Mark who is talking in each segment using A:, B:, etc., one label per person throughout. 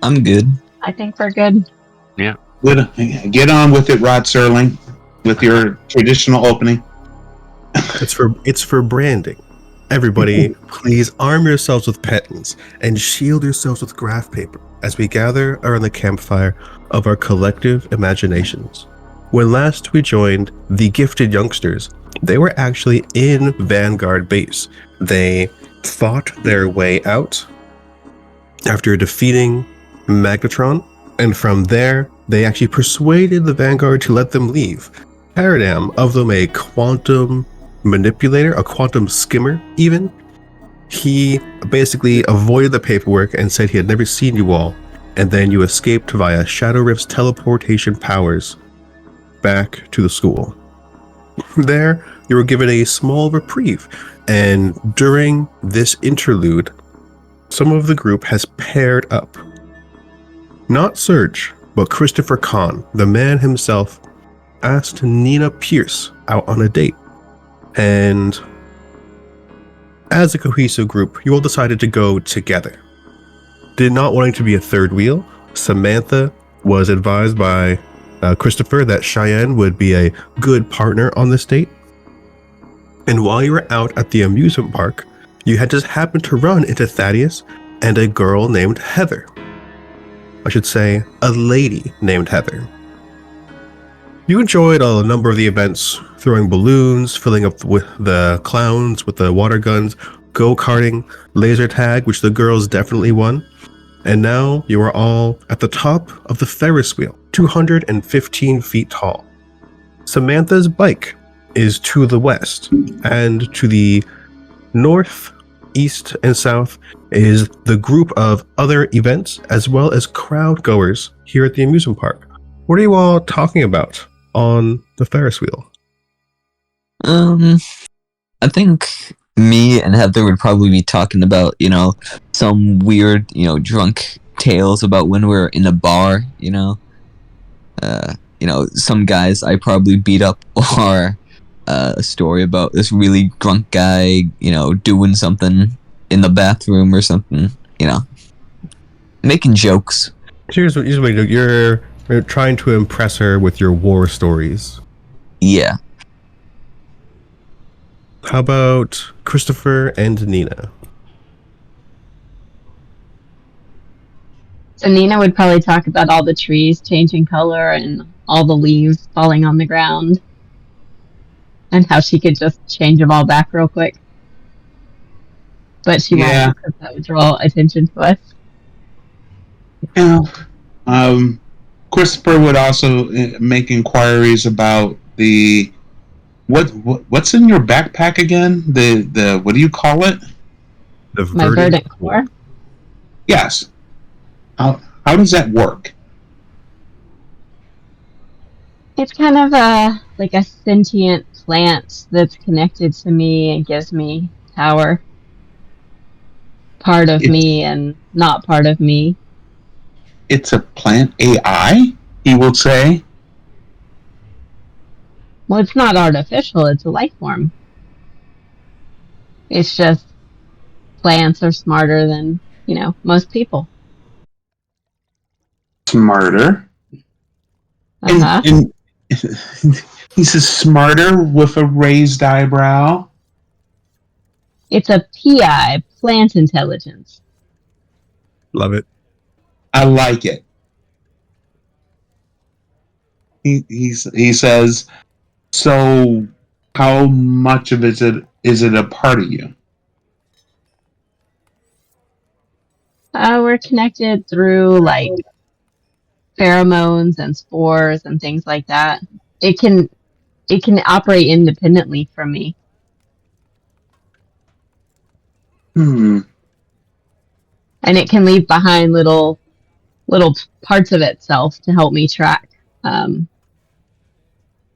A: I'm good.
B: I think we're good.
C: Yeah.
D: Good. Get on with it, Rod Serling, with your traditional opening.
E: It's for branding. Everybody, please arm yourselves with penons and shield yourselves with graph paper as we gather around the campfire of our collective imaginations. When last we joined the gifted youngsters, they were actually in Vanguard base. They fought their way out after defeating Magnetron, and from there, they actually persuaded the Vanguard to let them leave. Paradam, of them a quantum manipulator, a quantum skimmer even, he basically avoided the paperwork and said he had never seen you all, and then you escaped via Shadow Rift's teleportation powers back to the school. There, you were given a small reprieve, and during this interlude, some of the group has paired up. Not Serge, but Christopher Kahn, the man himself, asked Nina Pierce out on a date. And as a cohesive group, you all decided to go together. Did not wanting to be a third wheel, Samantha was advised by Christopher that Cheyenne would be a good partner on this date. And while you were out at the amusement park, you had just happened to run into Thaddeus and a girl named Heather. I should say, a lady named Heather. You enjoyed a number of the events, throwing balloons, filling up with the clowns with the water guns, go-karting, laser tag, which the girls definitely won. And now you are all at the top of the Ferris wheel, 215 feet tall. Samantha's bike is to the west, and to the north, east, and south is the group of other events as well as crowd goers here at the amusement park. What are you all talking about on the Ferris wheel?
A: I think me and Heather would probably be talking about, some weird, drunk tales about when we're in a bar, some guys I probably beat up, or a story about this really drunk guy, doing something in the bathroom or something, making jokes.
E: Here's what you do. You're trying to impress her with your war stories.
A: Yeah.
E: How about Christopher and Nina?
B: So Nina would probably talk about all the trees changing color and all the leaves falling on the ground, and how she could just change them all back real quick. But she won't, because that would draw attention to us.
D: Yeah. Christopher would also make inquiries about the what's in your backpack again? The what do you call it?
B: My verdant core.
D: Yes. How does that work?
B: It's kind of like a sentient plant that's connected to me and gives me power. Part of me and not part of me.
D: It's a plant AI, he will say.
B: Well, it's not artificial, it's a life form. It's just plants are smarter than, most people.
D: Smarter?
B: Uh-huh.
D: And he says smarter with a raised eyebrow?
B: It's a PI, plant intelligence.
E: Love it.
D: I like it. He says, so how much of is it a part of you?
B: We're connected through like pheromones and spores and things like that. It can operate independently from me.
D: Hmm.
B: And it can leave behind little parts of itself to help me track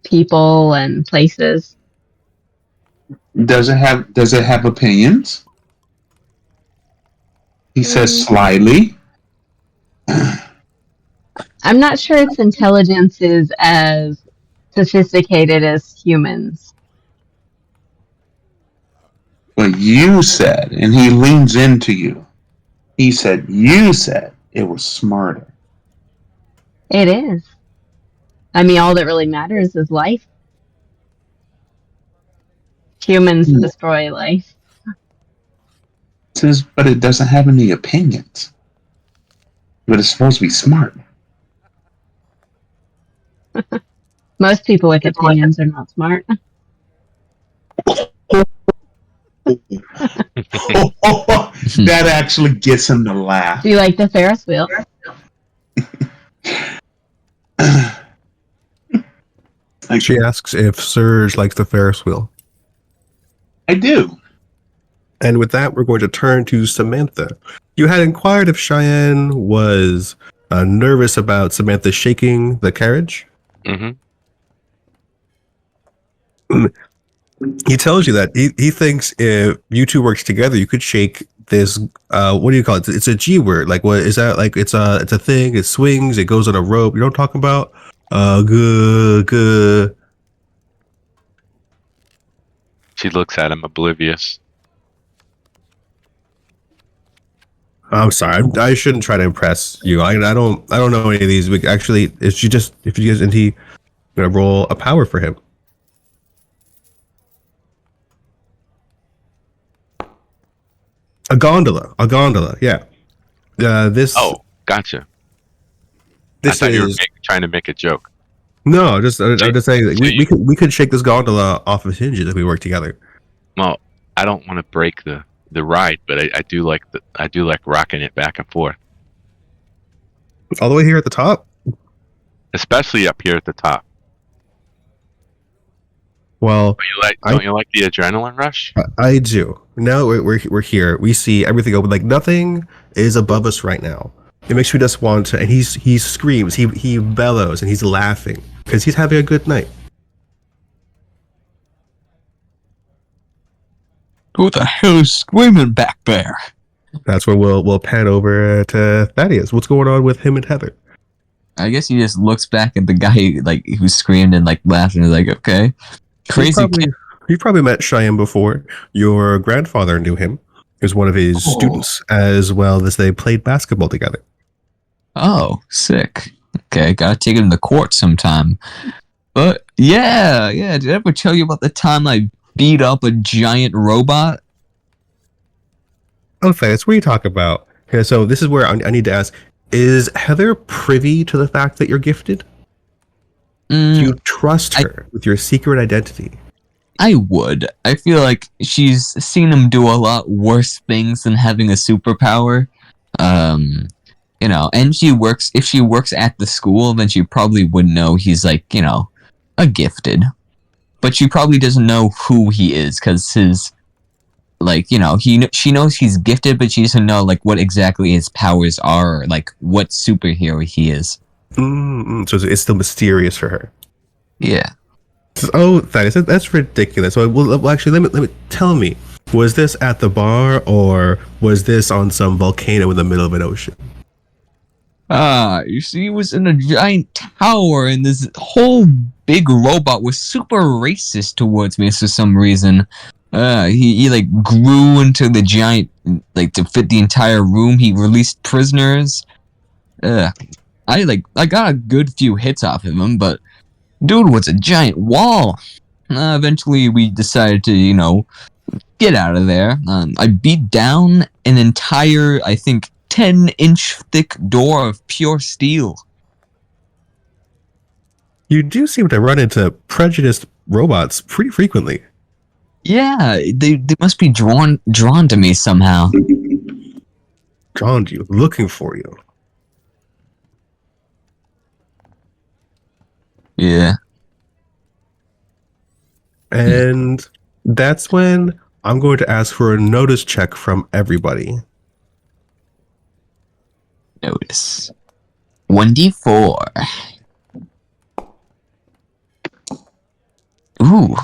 B: people and places.
D: Does it have opinions? He says slyly.
B: I'm not sure its intelligence is as sophisticated as humans.
D: But you said, and he leans into you. He said, you said it was smarter.
B: It is. I mean, all that really matters is life. Humans destroy life.
D: It says, but it doesn't have any opinions. But it's supposed to be smart.
B: Most people with opinions are not smart.
D: That actually gets him to laugh.
B: Do you like the Ferris wheel?
E: She asks if Serge likes the Ferris wheel.
D: I do.
E: And with that, we're going to turn to Samantha. You had inquired if Cheyenne was nervous about Samantha shaking the carriage.
C: Mm-hmm.
E: He tells you that he thinks if you two works together, you could shake this. What do you call it? It's a G word. Like, what is that? Like, it's a thing. It swings. It goes on a rope. You know what I'm talking about? Good.
C: She looks at him oblivious.
E: I'm sorry. I shouldn't try to impress you. I don't know any of these. Actually, if you guys gonna roll a power for him. A gondola. Yeah. This.
C: Oh, gotcha.
E: This
C: I thought you were
E: is
C: trying to make a joke.
E: no. I'm just saying that
C: So
E: we could shake this gondola off of hinges if we work together.
C: Well, I don't want to break the ride, but I do like rocking it back and forth,
E: All the way here at the top.
C: especially up here at the top.
E: Well,
C: Don't you like the adrenaline rush?
E: I do. Now we're here. We see everything open. Like nothing is above us right now. It makes me just want to. And he screams. He bellows and he's laughing because he's having a good night.
A: Who the hell is screaming back there?
E: That's where we'll pan over to Thaddeus. What's going on with him and Heather?
A: I guess he just looks back at the guy like who screamed and like laughed and is like, okay, crazy.
E: You've probably met Cheyenne before. Your grandfather knew him. He was one of his students, as well as they played basketball together.
A: Oh, sick. Okay, gotta take him to court sometime. But yeah. Did I ever tell you about the time I beat up a giant robot?
E: Oh, Thaddeus, what are you talking about? Okay, so this is where I need to ask: is Heather privy to the fact that you're gifted? Do you trust her with your secret identity?
A: I would. I feel like she's seen him do a lot worse things than having a superpower. You know, and if she works at the school, then she probably would know he's like, you know, a gifted. But she probably doesn't know who he is because his, like, you know, she knows he's gifted, but she doesn't know like what exactly his powers are, or like what superhero he is.
E: So it's still mysterious for her.
A: Yeah.
E: Oh, Thaddeus, that's ridiculous. So, well, actually, let me tell me. Was this at the bar or was this on some volcano in the middle of an ocean?
A: You see, he was in a giant tower, and this whole big robot was super racist towards me for some reason. He like grew into the giant, like to fit the entire room. He released prisoners. I got a good few hits off of him, but dude was a giant wall. Eventually, we decided to, you know, get out of there. I beat down an entire, I think, 10-inch thick door of pure steel.
E: You do seem to run into prejudiced robots pretty frequently.
A: Yeah, they must be drawn to me somehow.
E: Drawn to you, looking for you.
A: Yeah.
E: And that's when I'm going to ask for a notice check from everybody.
A: Notice. 1d4. Ooh.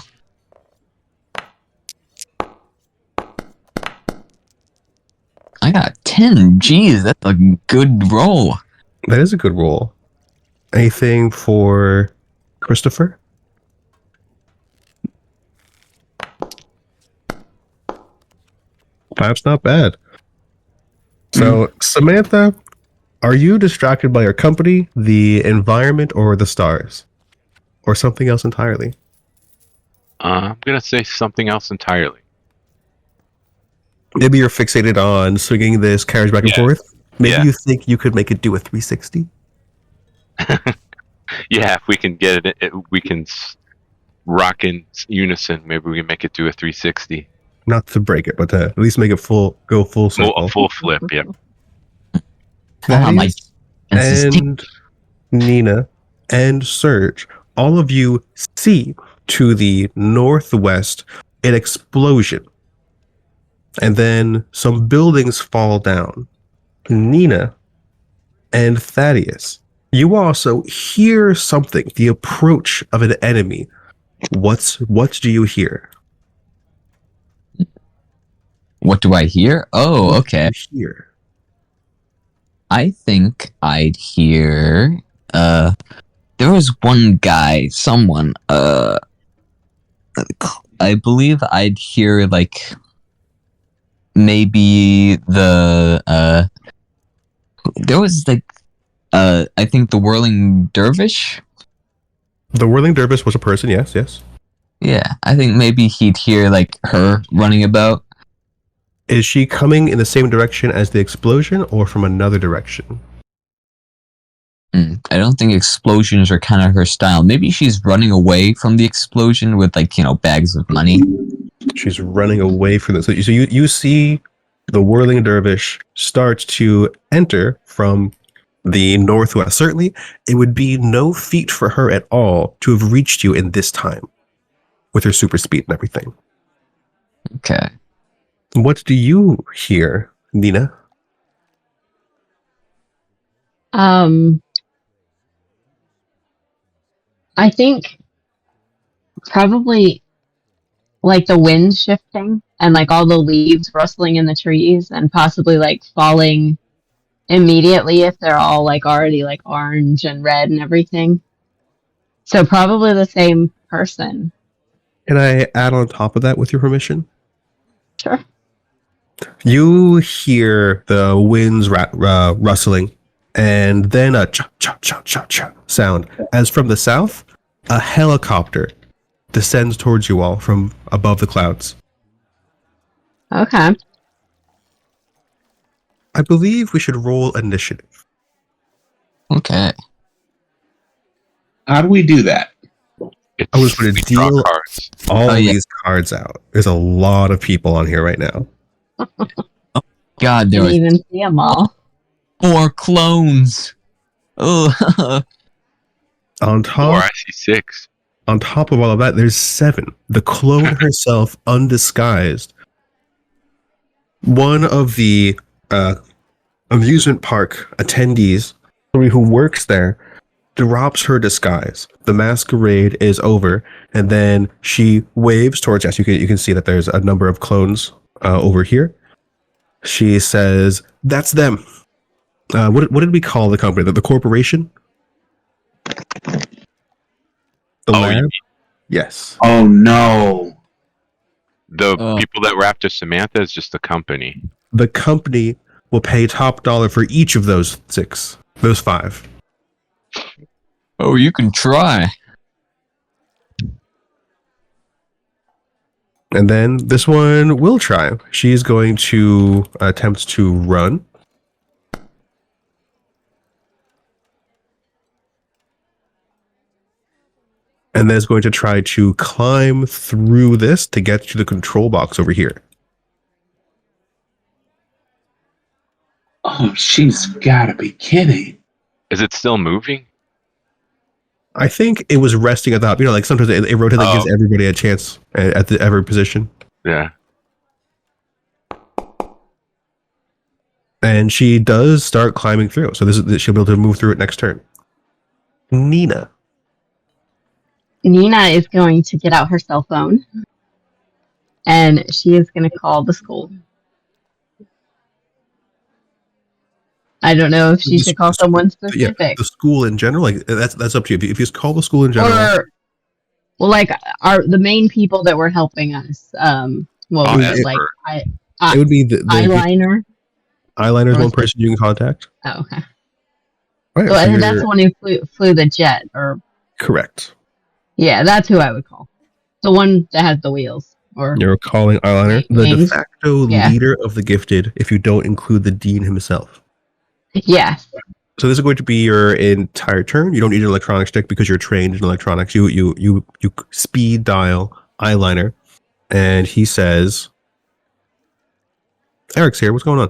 A: I got 10. Jeez, that's a good roll.
E: That is a good roll. Anything for Christopher? Five's not bad. So, Samantha, Are you distracted by your company, the environment, or the stars? Or something else entirely?
C: I'm gonna say something else entirely.
E: Maybe you're fixated on swinging this carriage back and
C: Yeah.
E: forth. Maybe
C: Yeah.
E: you think you could make it do a 360?
C: Yeah, if we can get we can rock in unison. Maybe we can make it do a 360.
E: Not to break it, but to at least make it go full
C: Well,
E: circle.
C: a full flip. Yep.
A: My
E: Thaddeus
A: senses tick.
E: and Nina and Serge, all of you see to the northwest an explosion. And then some buildings fall down. Nina and Thaddeus, you also hear something, the approach of an enemy. What do you hear?
A: What do I hear? Oh,
E: What
A: okay.
E: do you hear?
A: I think I'd hear there was one guy, someone, I believe I'd hear like maybe there was like I think the whirling dervish.
E: The whirling dervish was a person, yes.
A: Yeah, I think maybe he'd hear like her running about.
E: Is she coming in the same direction as the explosion or from another direction?
A: I don't think explosions are kind of her style. Maybe she's running away from the explosion with like, bags of money.
E: She's running away from this. So you see the whirling dervish starts to enter from the northwest. Certainly, it would be no feat for her at all to have reached you in this time with her super speed and everything.
A: Okay.
E: What do you hear, Nina?
B: I think probably like the wind shifting and like all the leaves rustling in the trees and possibly like falling immediately if they're all like already like orange and red and everything. So probably the same person.
E: Can I add on top of that with your permission?
B: Sure.
E: You hear the winds rustling and then a cha-cha-cha-cha sound as from the south, a helicopter descends towards you all from above the clouds.
B: Okay.
E: I believe we should roll initiative.
A: Okay.
D: How do we do that?
E: I was going to
C: We draw
E: deal
C: cards.
E: all
A: yeah.
E: these cards out. There's a lot of people on here right now.
A: God, there
B: Didn't
A: are
B: even see them all.
A: 4 clones. Oh,
E: On
C: Or
E: top,
C: I see 6.
E: on top of all of that, there's 7. The clone herself, undisguised. One of the amusement park attendees, somebody who works there, drops her disguise. The masquerade is over, and then she waves towards us. You can see that there's a number of clones over here. She says, "That's them." What did we call the company? The corporation? The lab? Yes.
D: Oh no.
C: The
A: Oh.
C: people that were after Samantha is just the company.
E: The company will pay top dollar for each of those 5.
A: oh, you can try.
E: And then this one will try. She is going to attempt to run. And then is going to try to climb through this to get to the control box over here.
D: Oh, she's gotta be kidding.
C: Is it still moving?
E: I think it was resting at the top. Like sometimes it rotates, like gives everybody a chance at every position.
C: Yeah.
E: And she does start climbing through. So she'll be able to move through it next turn. Nina.
B: Nina is going to get out her cell phone and she is going to call the school. I don't know if she should call someone specific.
E: Yeah, the school in general, like that's up to you. If you call the school in general,
B: or well, like the main people that were helping us. What was it like?
E: It would be the
B: eyeliner.
E: eyeliner is one person you can contact.
B: Oh, okay.
E: Oh, yeah,
B: So
E: so
B: that's
E: you're
B: the one who flew the jet, or
E: correct.
B: yeah, that's who I would call. The one that has the wheels, or
E: You're calling Eyeliner the de
B: wings.
E: facto
B: Yeah.
E: leader of the gifted if you don't include the dean himself.
B: Yes.
E: So this is going to be your entire turn. You don't need an electronics check because you're trained in electronics. You speed dial Eyeliner, and he says, "Eric's here. What's going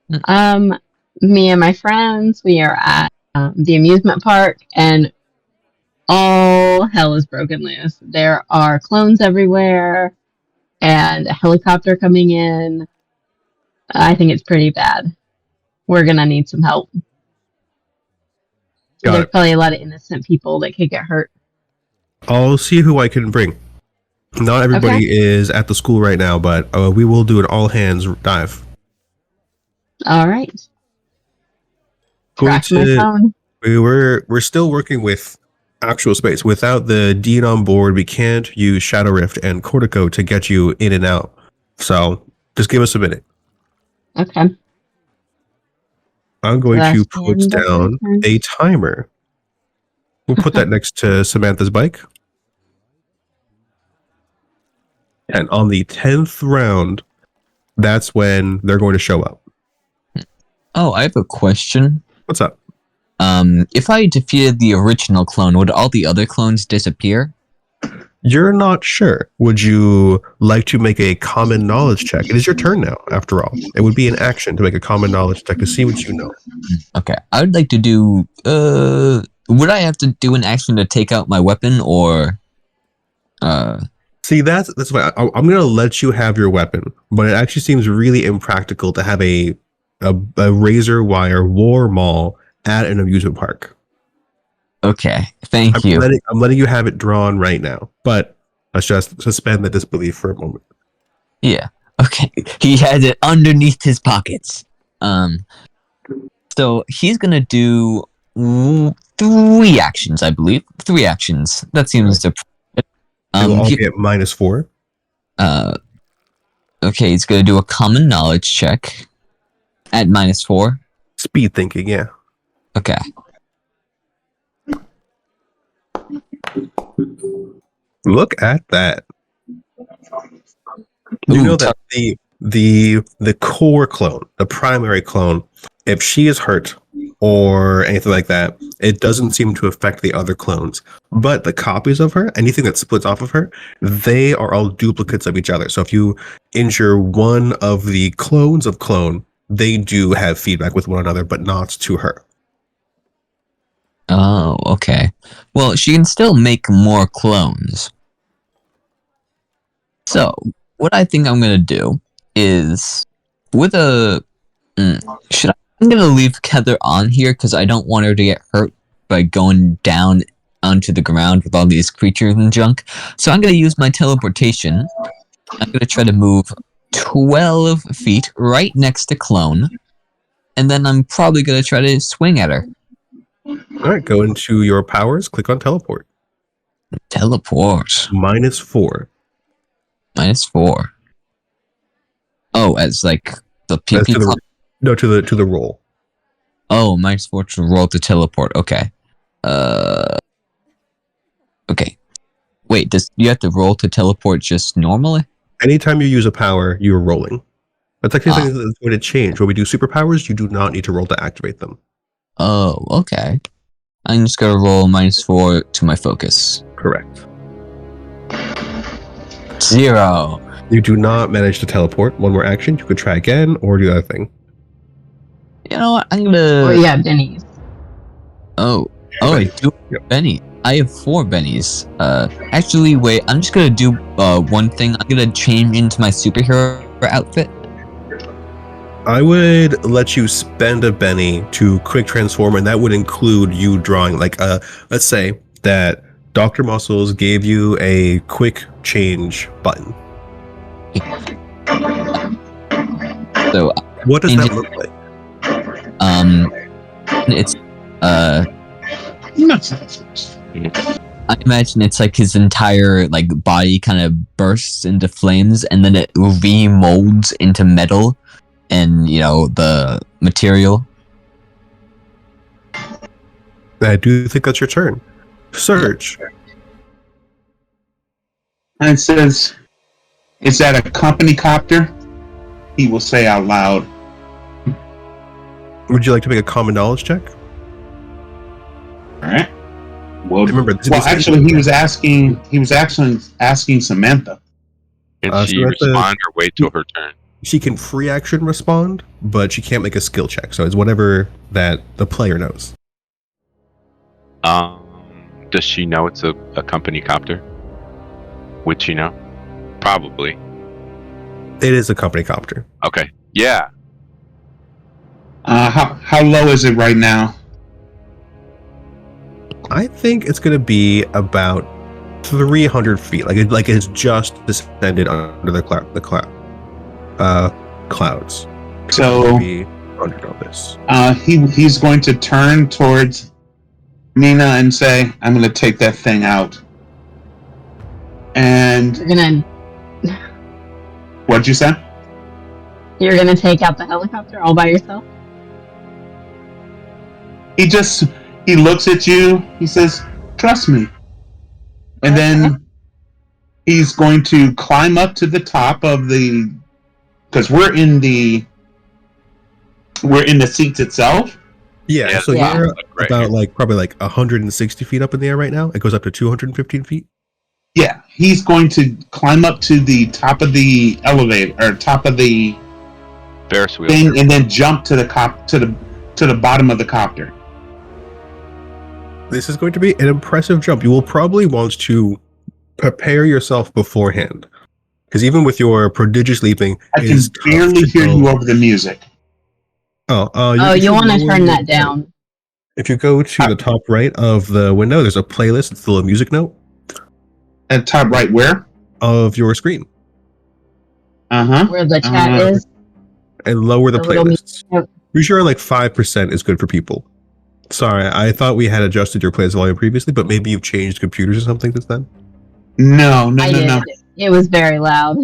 E: on?"
B: Me and my friends, we are at the amusement park, and all hell is broken loose. There are clones everywhere, and a helicopter coming in. I think it's pretty bad. We're gonna need some help.
E: Got
B: There's
E: it.
B: probably a lot of innocent people that could get hurt.
E: I'll see who I can bring. Not everybody is at the school right now, but we will do an all hands dive.
B: All right.
E: Going
B: Track my
E: to
B: phone.
E: we're still working with actual space. Without the dean on board, we can't use Shadow Rift and Cortico to get you in and out. So just give us a minute.
B: Okay.
E: I'm going to
B: That's
E: put
B: the end of
E: down
B: my turn.
E: a timer. We'll put that next to Samantha's bike. And on the 10th round, that's when they're going to show up.
A: Oh, I have a question.
E: What's up?
A: If I defeated the original clone, would all the other clones disappear?
E: You're not sure. Would you like to make a common knowledge check? It is your turn now, after all. It would be an action to make a common knowledge check to see what you know.
A: Okay, I would like to do. Would I have to do an action to take out my weapon, or?
E: See, that's why I'm gonna let you have your weapon, but it actually seems really impractical to have a razor wire war mall at an amusement park.
A: Okay, thank you.
E: I'm letting you have it drawn right now, but let's just suspend the disbelief for a moment.
A: Yeah. Okay. He has it underneath his pockets. So he's gonna do 3 actions, I believe. 3 actions. That seems to.
E: It will all be at -4.
A: Okay, he's gonna do a common knowledge check at -4.
E: Speed thinking, yeah.
A: Okay.
E: Look at that. You
A: Ooh,
E: know that the core clone, the primary clone, if she is hurt or anything like that, it doesn't seem to affect the other clones. But the copies of her, anything that splits off of her, they are all duplicates of each other. So if you injure one of the clones of clone, they do have feedback with one another, but not to her.
A: Oh, okay. Well, she can still make more clones. So, what I think I'm gonna do is, with a, I'm gonna leave Heather on here because I don't want her to get hurt by going down onto the ground with all these creatures and junk. So I'm gonna use my teleportation. I'm gonna try to move 12 feet right next to Clone, and then I'm probably gonna try to swing at her.
E: All right, go into your powers, click on teleport.
A: Teleport.
E: -4.
A: -4. Oh, as like the
E: That's
A: PP.
E: to the roll.
A: Oh, -4 to roll to teleport. Okay. Okay. Wait, do you have to roll to teleport just normally?
E: Anytime you use a power, you're rolling. That's actually something that's going to change. When we do superpowers, you do not need to roll to activate them.
A: Oh, okay. I'm just gonna roll -4 to my focus.
E: Correct.
A: 0.
E: You do not manage to teleport. One more action. You could try again or do the other thing.
A: You know what? I'm gonna.
B: Or yeah, bennies.
A: Oh, I do
E: Yep.
A: Benny. I have 4 bennies. Actually, wait. I'm just gonna do one thing. I'm gonna change into my superhero outfit.
E: I would let you spend a Benny to quick transform, and that would include you drawing, like, let's say that Dr. Muscles gave you a quick change button.
A: So,
E: What does that look like?
A: it's
D: Nonsense.
A: I imagine it's like his entire like body kind of bursts into flames, and then it remolds into metal, and the material.
E: I do think that's your turn. Surge.
D: And it says, "Is that a company copter?" He will say out loud.
E: Would you like to make a common knowledge check?
D: All right. Well,
E: Remember,
D: actually, he was actually asking Samantha.
C: Can she respond or wait till her turn?
E: She can free action respond, but she can't make a skill check. So it's whatever that the player knows.
C: Does she know it's a company copter? Would she know? Probably.
E: It is a company copter.
C: Okay. Yeah.
D: How low is it right now?
E: I think it's going to be about 300 feet. Like it's just descended under the clouds.
D: So
E: Under all this.
D: he's going to turn towards Nina and say, "I'm going to take that thing out." And
B: You're gonna
D: what'd you say?
B: take out the helicopter all by yourself?
D: He looks at you. He says, "Trust me." And then he's going to climb up to the top of the, because we're in the seats itself.
E: Yeah, so
B: Yeah.
E: you're
C: Right
E: about
C: here.
E: probably 160 feet up in the air right now. It goes up to 215 feet.
D: Yeah, he's going to climb up to the top of the elevator or top of the
C: Ferris wheel.
D: thing, and then jump to the bottom of the copter.
E: This is going to be an impressive jump. You will probably want to prepare yourself beforehand, because even with your prodigious leaping,
D: I can
E: it's tough
D: barely
E: to
D: hear
E: go-
D: you over the music.
E: Oh,
B: You want to
E: should
B: turn
E: lower
B: that
E: your-
B: down.
E: If you go to the top right of the window, there's a playlist. It's the little music note
D: At top right, where?
E: of your screen,
B: Where the chat is.
E: and lower the
B: The little
E: playlists.
B: note.
E: Pretty sure 5% is good for people. Sorry, I thought we had adjusted your playlist volume previously, but maybe you've changed computers or something since then.
D: No.
B: I did. It was very loud.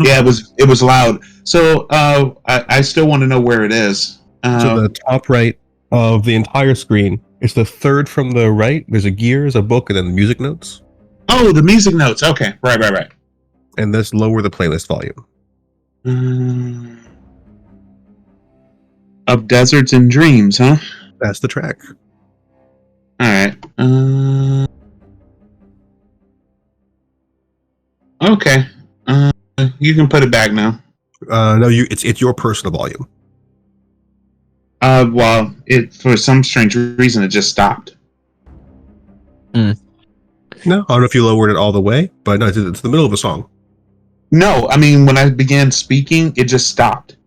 D: Yeah, it was loud. So I still want to know where it is.
E: So the top right of the entire screen, it's the third from the right. There's a gears, a book, and then the music notes.
D: Oh, the music notes. Okay, right.
E: And let's lower the playlist volume.
D: Of Deserts and Dreams, huh?
E: That's the track.
D: All right. Okay. You can put it back now.
E: No, it's your personal volume.
D: Well, it for some strange reason it just stopped.
E: No, I don't know if you lowered it all the way, but no, it's the middle of a song.
D: No, I mean when I began speaking, it just stopped.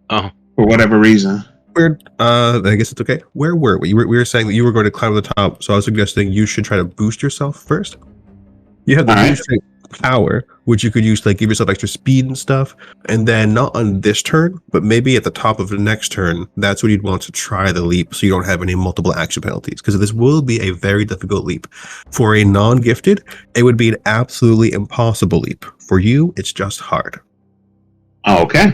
C: Oh.
D: For whatever reason.
E: Weird. I guess it's okay. Where were we? We were saying that you were going to climb to the top, so I was suggesting you should try to boost yourself first. You have the
D: All right.
E: boost rate power, which you could use to give yourself extra speed and stuff, and then not on this turn, but maybe at the top of the next turn, that's when you'd want to try the leap, so you don't have any multiple action penalties, because this will be a very difficult leap. For a non-gifted, it would be an absolutely impossible leap. For you, it's just hard.
D: Okay.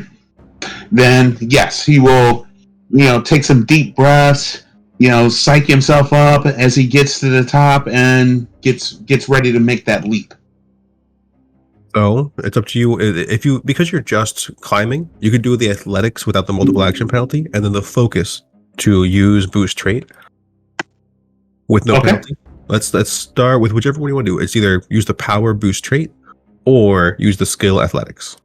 D: Then yes, he will, take some deep breaths, psych himself up as he gets to the top and gets ready to make that leap.
E: So it's up to you. Because you're just climbing, you could do the athletics without the multiple action penalty, and then the focus to use boost trait with no
D: Okay.
E: penalty. Let's start with whichever one you want to do. It's either use the power boost trait or use the skill athletics.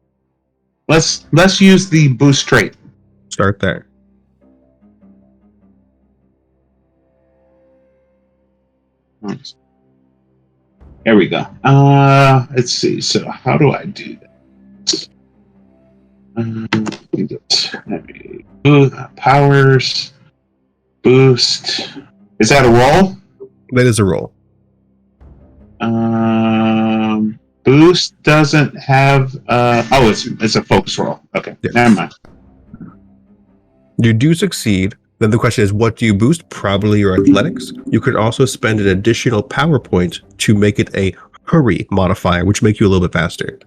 D: Let's use the boost trait.
E: Start there.
D: There we go. Let's see. So how do I do that? Powers, boost. Is that a roll?
E: That is a roll.
D: Boost doesn't have. It's a focus roll. Okay,
E: Yeah.
D: never mind.
E: You do succeed. Then the question is, what do you boost? Probably your athletics. You could also spend an additional power point to make it a hurry modifier, which make you a little bit faster.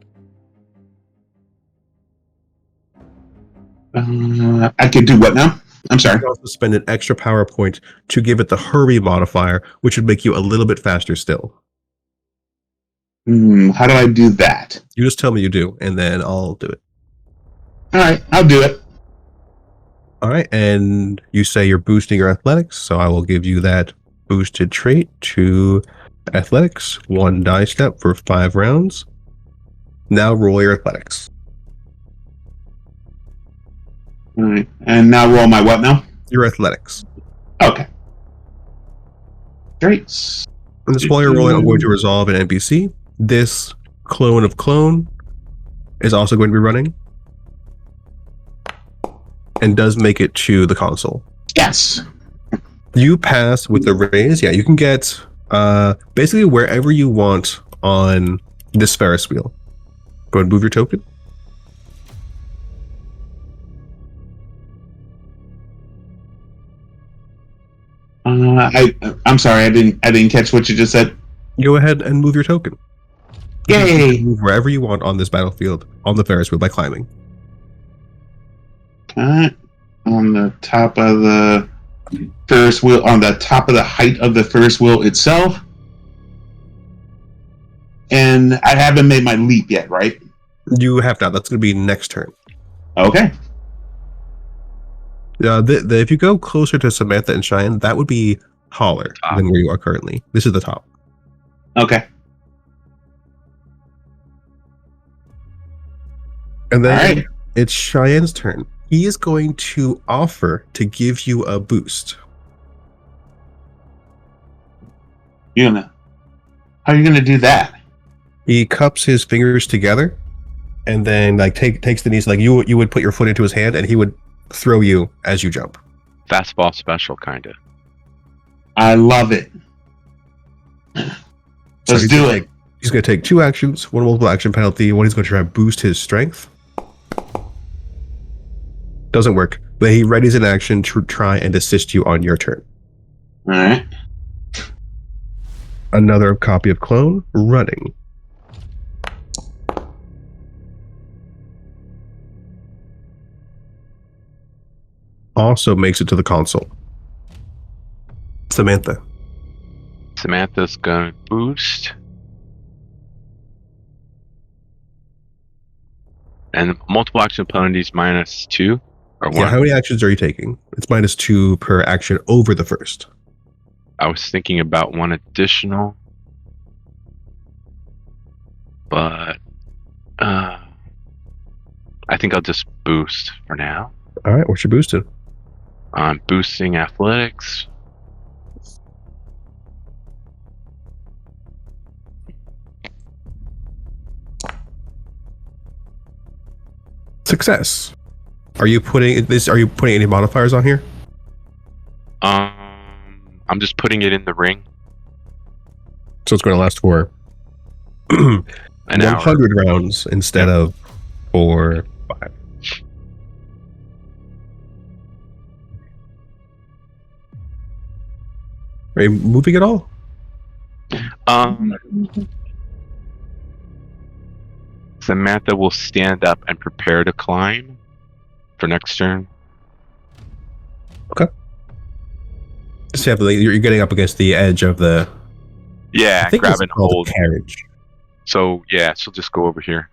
D: I could do what now? I'm
E: You
D: sorry.
E: can also spend an extra power point to give it the hurry modifier, which would make you a little bit faster still.
D: How do I do that?
E: You just tell me you do, and then I'll do it.
D: All right, I'll do it.
E: All right, and you say you're boosting your athletics, so I will give you that boosted trait to athletics, 1 die step for 5 rounds. Now roll your athletics.
D: All right, and now roll my what now?
E: Your athletics.
D: Okay. Great.
E: And this while you're rolling, I'm going to resolve an NPC. This clone of clone is also going to be running and does make it to the console.
D: Yes.
E: You pass with the raise. Yeah, you can get basically wherever you want on this Ferris wheel. Go ahead and move your token.
D: I'm sorry, I didn't catch what you just said.
E: Go ahead and move your token. You
D: Yay!
E: can move wherever you want on this battlefield on the Ferris wheel by climbing.
D: Alright. On the top of the Ferris wheel, on the top of the height of the Ferris wheel itself. And I haven't made my leap yet, right?
E: You have not. That's going to be next turn.
D: Okay.
E: If you go closer to Samantha and Cheyenne, that would be taller than where you are currently. This is the top.
D: Okay.
E: And then
D: All right.
E: it's Cheyenne's turn. He is going to offer to give you a boost.
D: How are you gonna do that?
E: He cups his fingers together and then takes the knees, like you would put your foot into his hand and he would throw you as you jump.
C: Fastball special, kind of.
D: I love it. Let's do it.
E: He's going to take 2 actions, 1 multiple action penalty. 1, he's going to try and boost his strength. Doesn't work. But he readies an action to try and assist you on your turn.
D: All right.
E: Another copy of Clone running. Also makes it to the console. Samantha.
C: Samantha's going to boost. And multiple action penalties -2 or 1.
E: Yeah, how many actions are you taking? It's -2 per action over the first.
C: I was thinking about 1 additional, but I think I'll just boost for now.
E: All right, what's your boosted?
C: I'm boosting athletics.
E: Success. Are you putting any modifiers on here?
C: I'm just putting it in the ring.
E: So it's going to last for
C: An hour.
E: 100 rounds instead of 4, 5. Are you moving at all?
C: Samantha will stand up and prepare to climb for next turn.
E: Okay. So you're getting up against the edge of the.
C: Yeah,
E: I think
C: grab
E: it's
C: and
E: called
C: hold.
E: a carriage.
C: So yeah, she'll just go over here.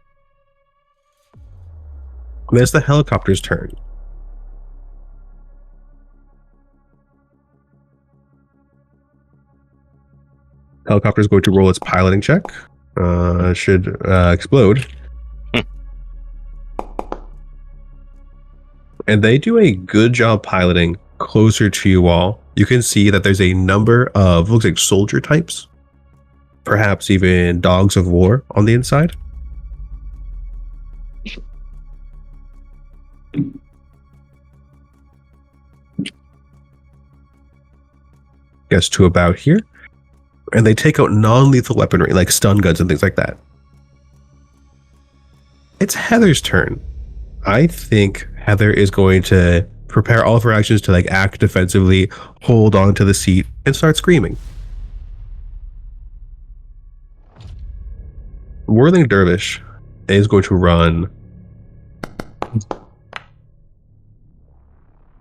E: And it's the helicopter's turn. Helicopter is going to roll its piloting check. Should explode. And they do a good job piloting closer to you all. You can see that there's a number of, looks like soldier types. Perhaps even dogs of war on the inside. Gets to about here. And they take out non-lethal weaponry, like stun guns and things like that. It's Heather's turn. I think Heather is going to prepare all of her actions to act defensively, hold on to the seat, and start screaming. Whirling Dervish is going to run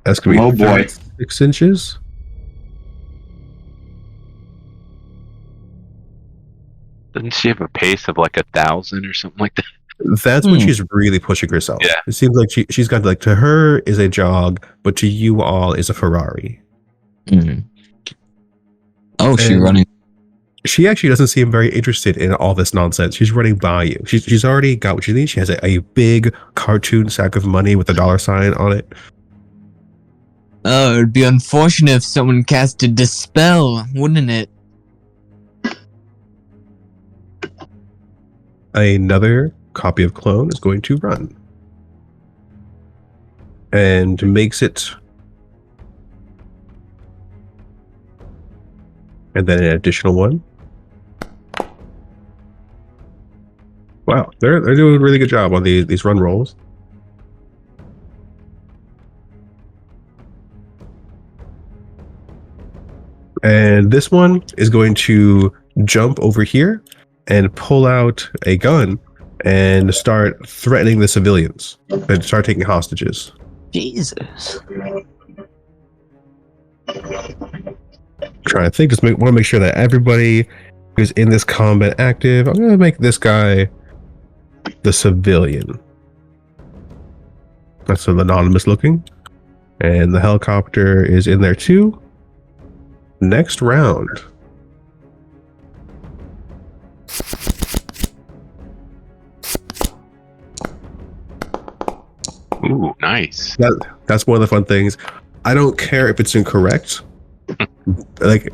E: That's going to
D: Oh,
E: be
D: boy.
E: 36 inches.
C: Doesn't she have a pace of like 1,000 or something like that?
E: That's when she's really pushing herself.
C: Yeah.
E: It seems like she's got, like, to her is a jog, but to you all is a Ferrari.
A: Mm. Oh, she's
E: And
A: running.
E: she actually doesn't seem very interested in all this nonsense. She's running by you. She's already got what she needs. She has a big cartoon sack of money with a $sign on it.
A: Oh, it'd be unfortunate if someone casted Dispel, wouldn't it?
E: Another copy of Clone is going to run. And makes it. And then an additional one. Wow, they're doing a really good job on these run rolls. And this one is going to jump over here and pull out a gun and start threatening the civilians and start taking hostages.
A: Jesus.
E: Trying to think, want to make sure that everybody who's in this combat active. I'm going to make this guy the civilian. That's an anonymous looking. And the helicopter is in there too. Next round.
C: Ooh, nice.
E: That's one of the fun things. I don't care if it's incorrect.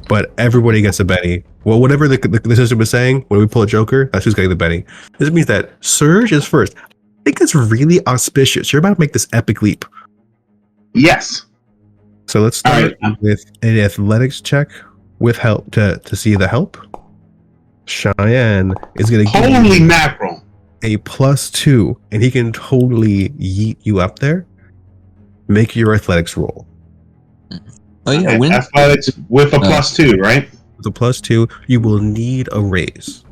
E: But everybody gets a Benny. Well, whatever the system is saying, when we pull a Joker, that's who's getting the Benny. This means that Surge is first. I think that's really auspicious. You're about to make this epic leap.
D: Yes.
E: So let's start with an athletics check with help to see the help. Cheyenne is going to give
D: Holy
E: you
D: mackerel.
E: a +2, and he can totally yeet you up there. Make your athletics roll.
A: Oh yeah, win.
D: Athletics with a +2, right?
E: With a +2, you will need a raise.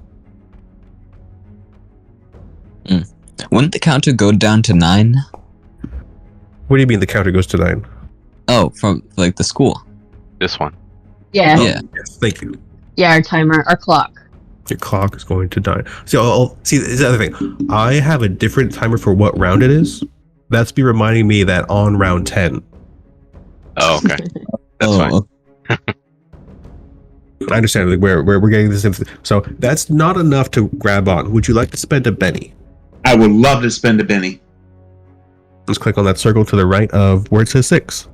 A: Wouldn't the counter go down to 9?
E: What do you mean the counter goes to 9?
A: Oh, from like the school.
C: This one.
B: Yeah.
A: Yeah.
E: Yes, thank you.
B: Yeah, our timer, our clock.
E: Your clock is going to die. See, this is the other thing. I have a different timer for what round it is. That's be reminding me that on round 10.
C: Oh, okay. That's fine.
E: I understand where we're getting this. So that's not enough to grab on. Would you like to spend a Benny?
D: I would love to spend a Benny.
E: Let's click on that circle to the right of where it says 6.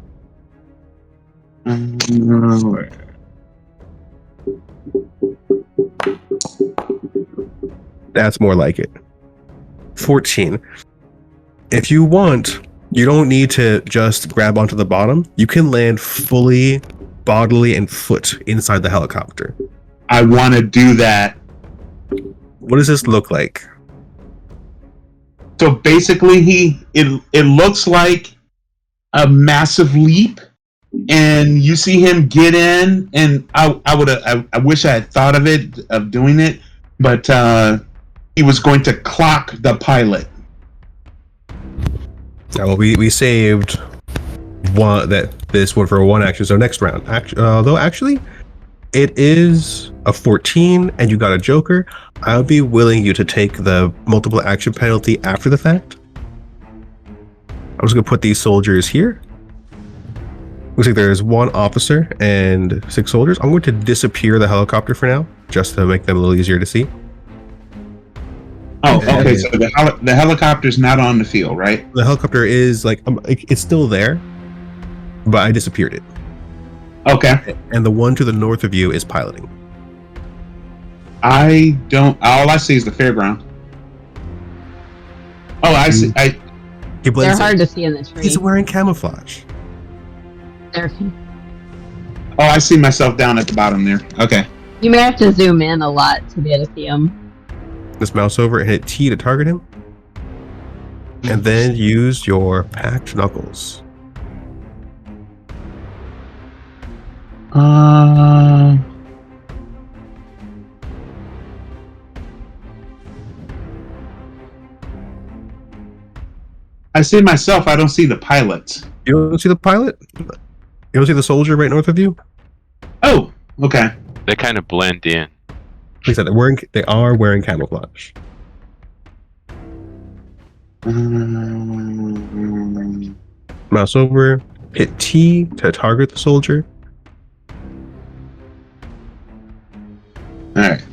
E: That's more like it. 14. If you want, you don't need to just grab onto the bottom. You can land fully, bodily, and foot inside the helicopter.
D: I want to do that.
E: What does this look like?
D: So basically, it looks like a massive leap, and you see him get in, and I wish I had thought of doing it, but he was going to clock the pilot.
E: Well, we saved this one for one action. So next round, though actually, it is a 14, and you got a Joker. I'll be willing you to take the multiple action penalty after the fact. I'm just gonna put these soldiers here. Looks like there's 1 officer and 6 soldiers. I'm going to disappear the helicopter for now, just to make them a little easier to see.
D: Oh, okay. So the helicopter's not on the field, right?
E: The helicopter is it's still there, but I disappeared it.
D: Okay.
E: And the one to the north of you is piloting.
D: I don't. All I see is the fairground. Oh, I see.
E: He blends
B: They're hard
E: in.
B: to see in the tree.
E: He's wearing camouflage.
D: Oh, I see myself down at the bottom there. Okay.
B: You may have to zoom in a lot to be able to see them.
E: This mouse over and hit T to target him. And then use your packed knuckles.
D: I see myself. I don't see the pilots.
E: You don't see the pilot? You don't see the soldier right north of you?
D: Oh, okay.
C: They kind of blend in.
E: Like I said, they are wearing camouflage. Mouse over, hit T to target the soldier.
D: Alright.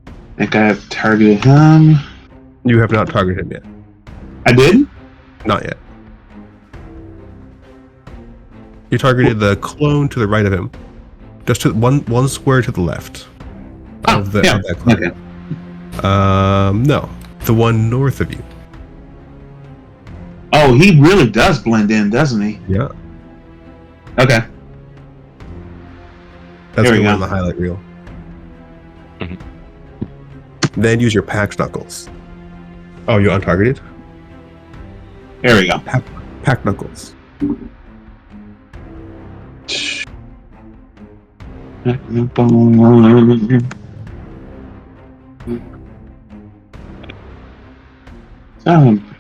D: I think I have targeted him.
E: You have not targeted him yet.
D: I did?
E: Not yet. You targeted the clone to the right of him. Just to one square to the left of that clone.
D: Okay.
E: No. The one north of you.
D: Oh, he really does blend in, doesn't he?
E: Yeah.
D: Okay.
E: That's
D: There we
E: the one
D: go.
E: on the highlight reel.
C: Mhm.
E: Then use your pack knuckles. Oh, you untargeted?
D: There we go.
E: Pack knuckles.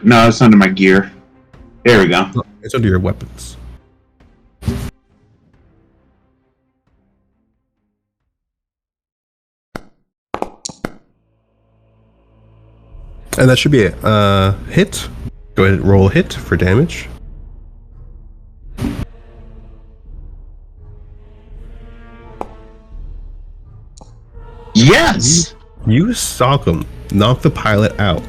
E: No, it's under my gear. There we go. It's under your weapons. And that should be it. Hit. Go ahead and roll a hit for damage.
D: Yes!
E: You sock him. Knock the pilot out.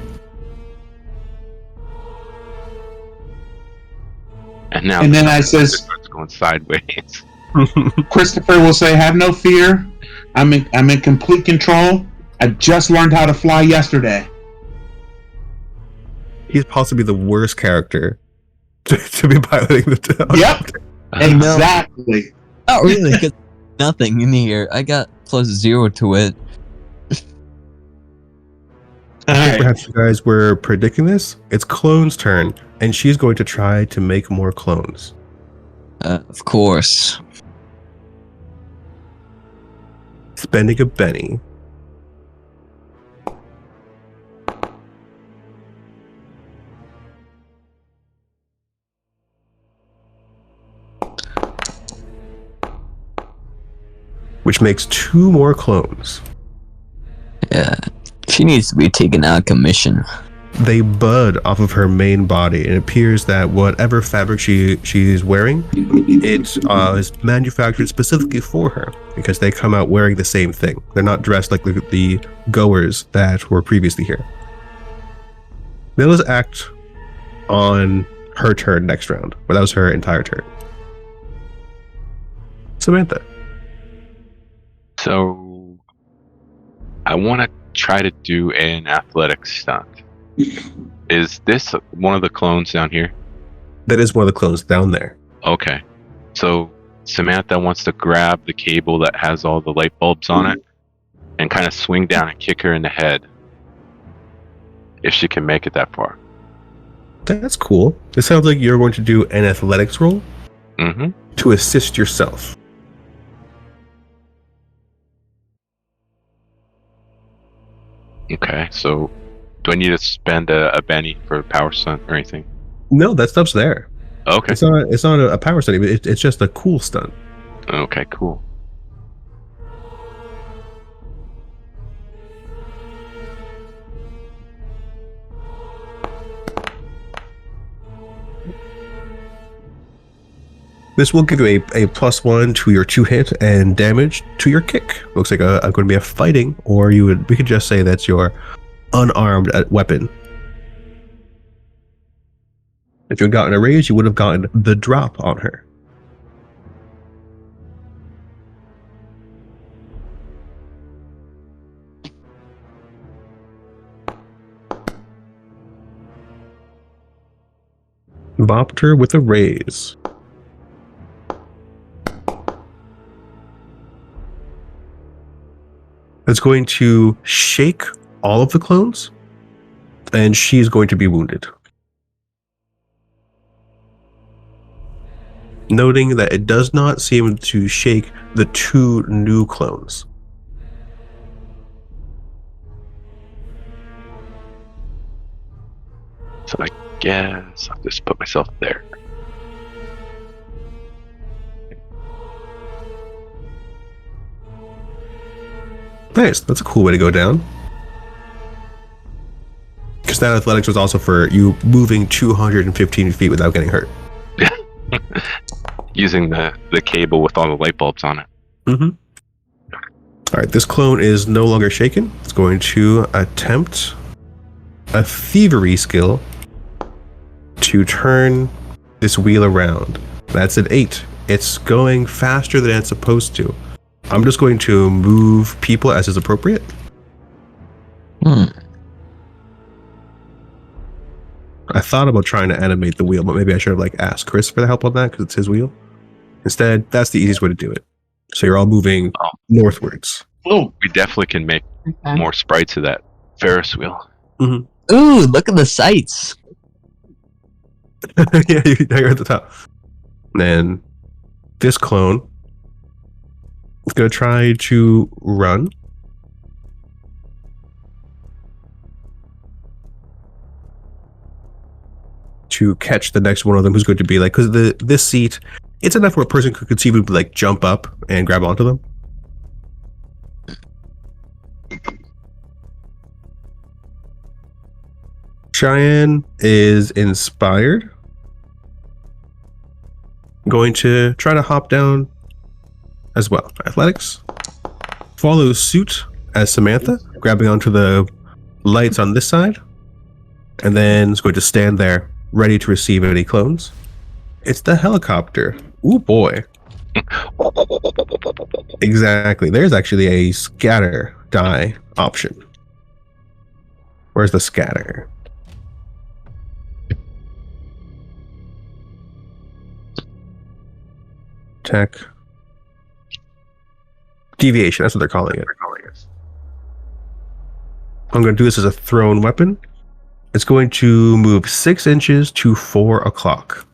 C: And now
D: And then I says,
C: starts going sideways.
D: Christopher will say, "Have no fear. I'm in complete control. I just learned how to fly yesterday."
E: He's possibly the worst character to be piloting the
D: Yep. Exactly.
A: Not really, because nothing in here. I got +0 to it.
E: I think
D: Alright.
E: perhaps you guys were predicting this. It's Clone's turn, and she's going to try to make more clones.
A: Of course.
E: Spending a Benny. Which makes 2 more clones.
A: Yeah. She needs to be taken out of commission.
E: They bud off of her main body, and it appears that whatever fabric she's wearing, it is manufactured specifically for her, because they come out wearing the same thing. They're not dressed like the goers that were previously here. Then let's act on her turn next round, but that was her entire turn. Samantha.
C: So I want to try to do an athletics stunt. Is this one of the clones down here?
E: That is one of the clones down there.
C: Okay. So Samantha wants to grab the cable that has all the light bulbs on it and kind of swing down and kick her in the head. If she can make it that far.
E: That's cool. It sounds like you're going to do an athletics roll
C: Mm-hmm.
E: to assist yourself.
C: Okay, so do I need to spend a Benny for a power stunt or anything?
E: No, that stuff's there.
C: Okay.
E: It's not a power stunt, but it's just a cool stunt.
C: Okay, cool.
E: This will give you a +1 to your 2 hit and damage to your kick. Looks like going to be a fighting, or we could just say that's your unarmed weapon. If you had gotten a raise, you would have gotten the drop on her. Bopped her with a raise. It's going to shake all of the clones, and she's going to be wounded. Noting that it does not seem to shake the 2 new clones.
C: So I guess I'll just put myself there.
E: Nice. That's a cool way to go down. Because that athletics was also for you moving 215 feet without getting hurt.
C: Using the cable with all the light bulbs on it.
E: Mm-hmm. All right, this clone is no longer shaken. It's going to attempt a thievery skill to turn this wheel around. That's an 8. It's going faster than it's supposed to. I'm just going to move people as is appropriate. I thought about trying to animate the wheel, but maybe I should have asked Chris for the help on that because it's his wheel. Instead, that's the easiest way to do it. So you're all moving northwards.
D: Oh,
C: We definitely can make
B: Okay.
C: more sprites of that Ferris wheel.
A: Ooh, look at the sights.
E: Yeah, you're at the top. And then this clone is going to try to run. To catch the next one of them who's going to be because this seat, it's enough where a person could conceivably jump up and grab onto them. Cheyenne is inspired. Going to try to hop down as well. Athletics. Follows suit as Samantha, grabbing onto the lights on this side. And then is going to stand there, ready to receive any clones. It's the helicopter. Ooh, boy. Exactly. There's actually a scatter die option. Where's the scatter? Tech. Deviation, that's what they're calling it. I'm going to do this as a thrown weapon. It's going to move 6 inches to 4 o'clock.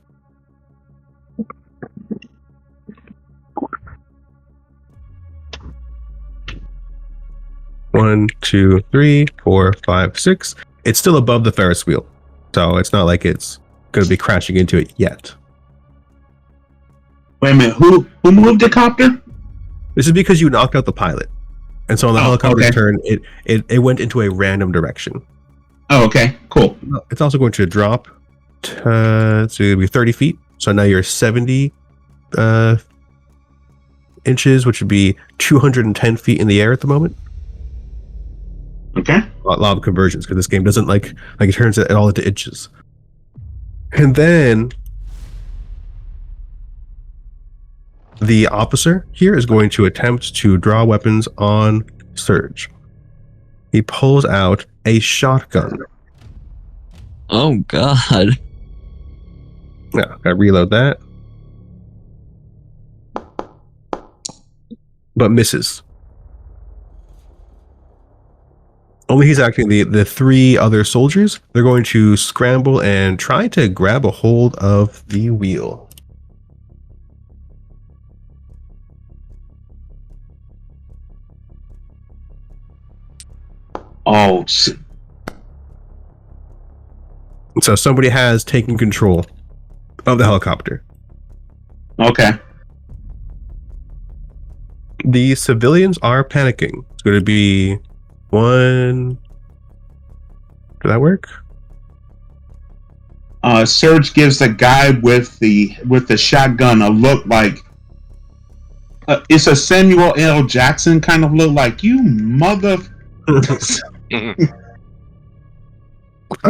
E: One, two, 3, 4, 5, 6. It's still above the Ferris wheel, so it's not like it's going to be crashing into it yet.
D: wait a minute. Who moved the copter?
E: This is because you knocked out the pilot, and so on the helicopter's
D: okay.
E: turn, it went into a random direction.
D: Oh, okay, cool.
E: It's also going to drop to be 30 feet. So now you're 70 inches, which would be 210 feet in the air at the moment.
D: Okay.
E: A lot of conversions because this game doesn't like it turns it all into inches. And then the officer here is going to attempt to draw weapons on Surge. He pulls out a shotgun.
A: Oh god.
E: Yeah, gotta reload that. But misses. Only he's acting the 3 other soldiers. They're going to scramble and try to grab a hold of the wheel.
D: Oh,
E: So somebody has taken control of the helicopter.
D: okay.
E: The civilians are panicking. It's going to be 1. Did that work?
D: Surge gives the guy with the shotgun a look like it's a Samuel L. Jackson kind of look, like you mother.
E: I'm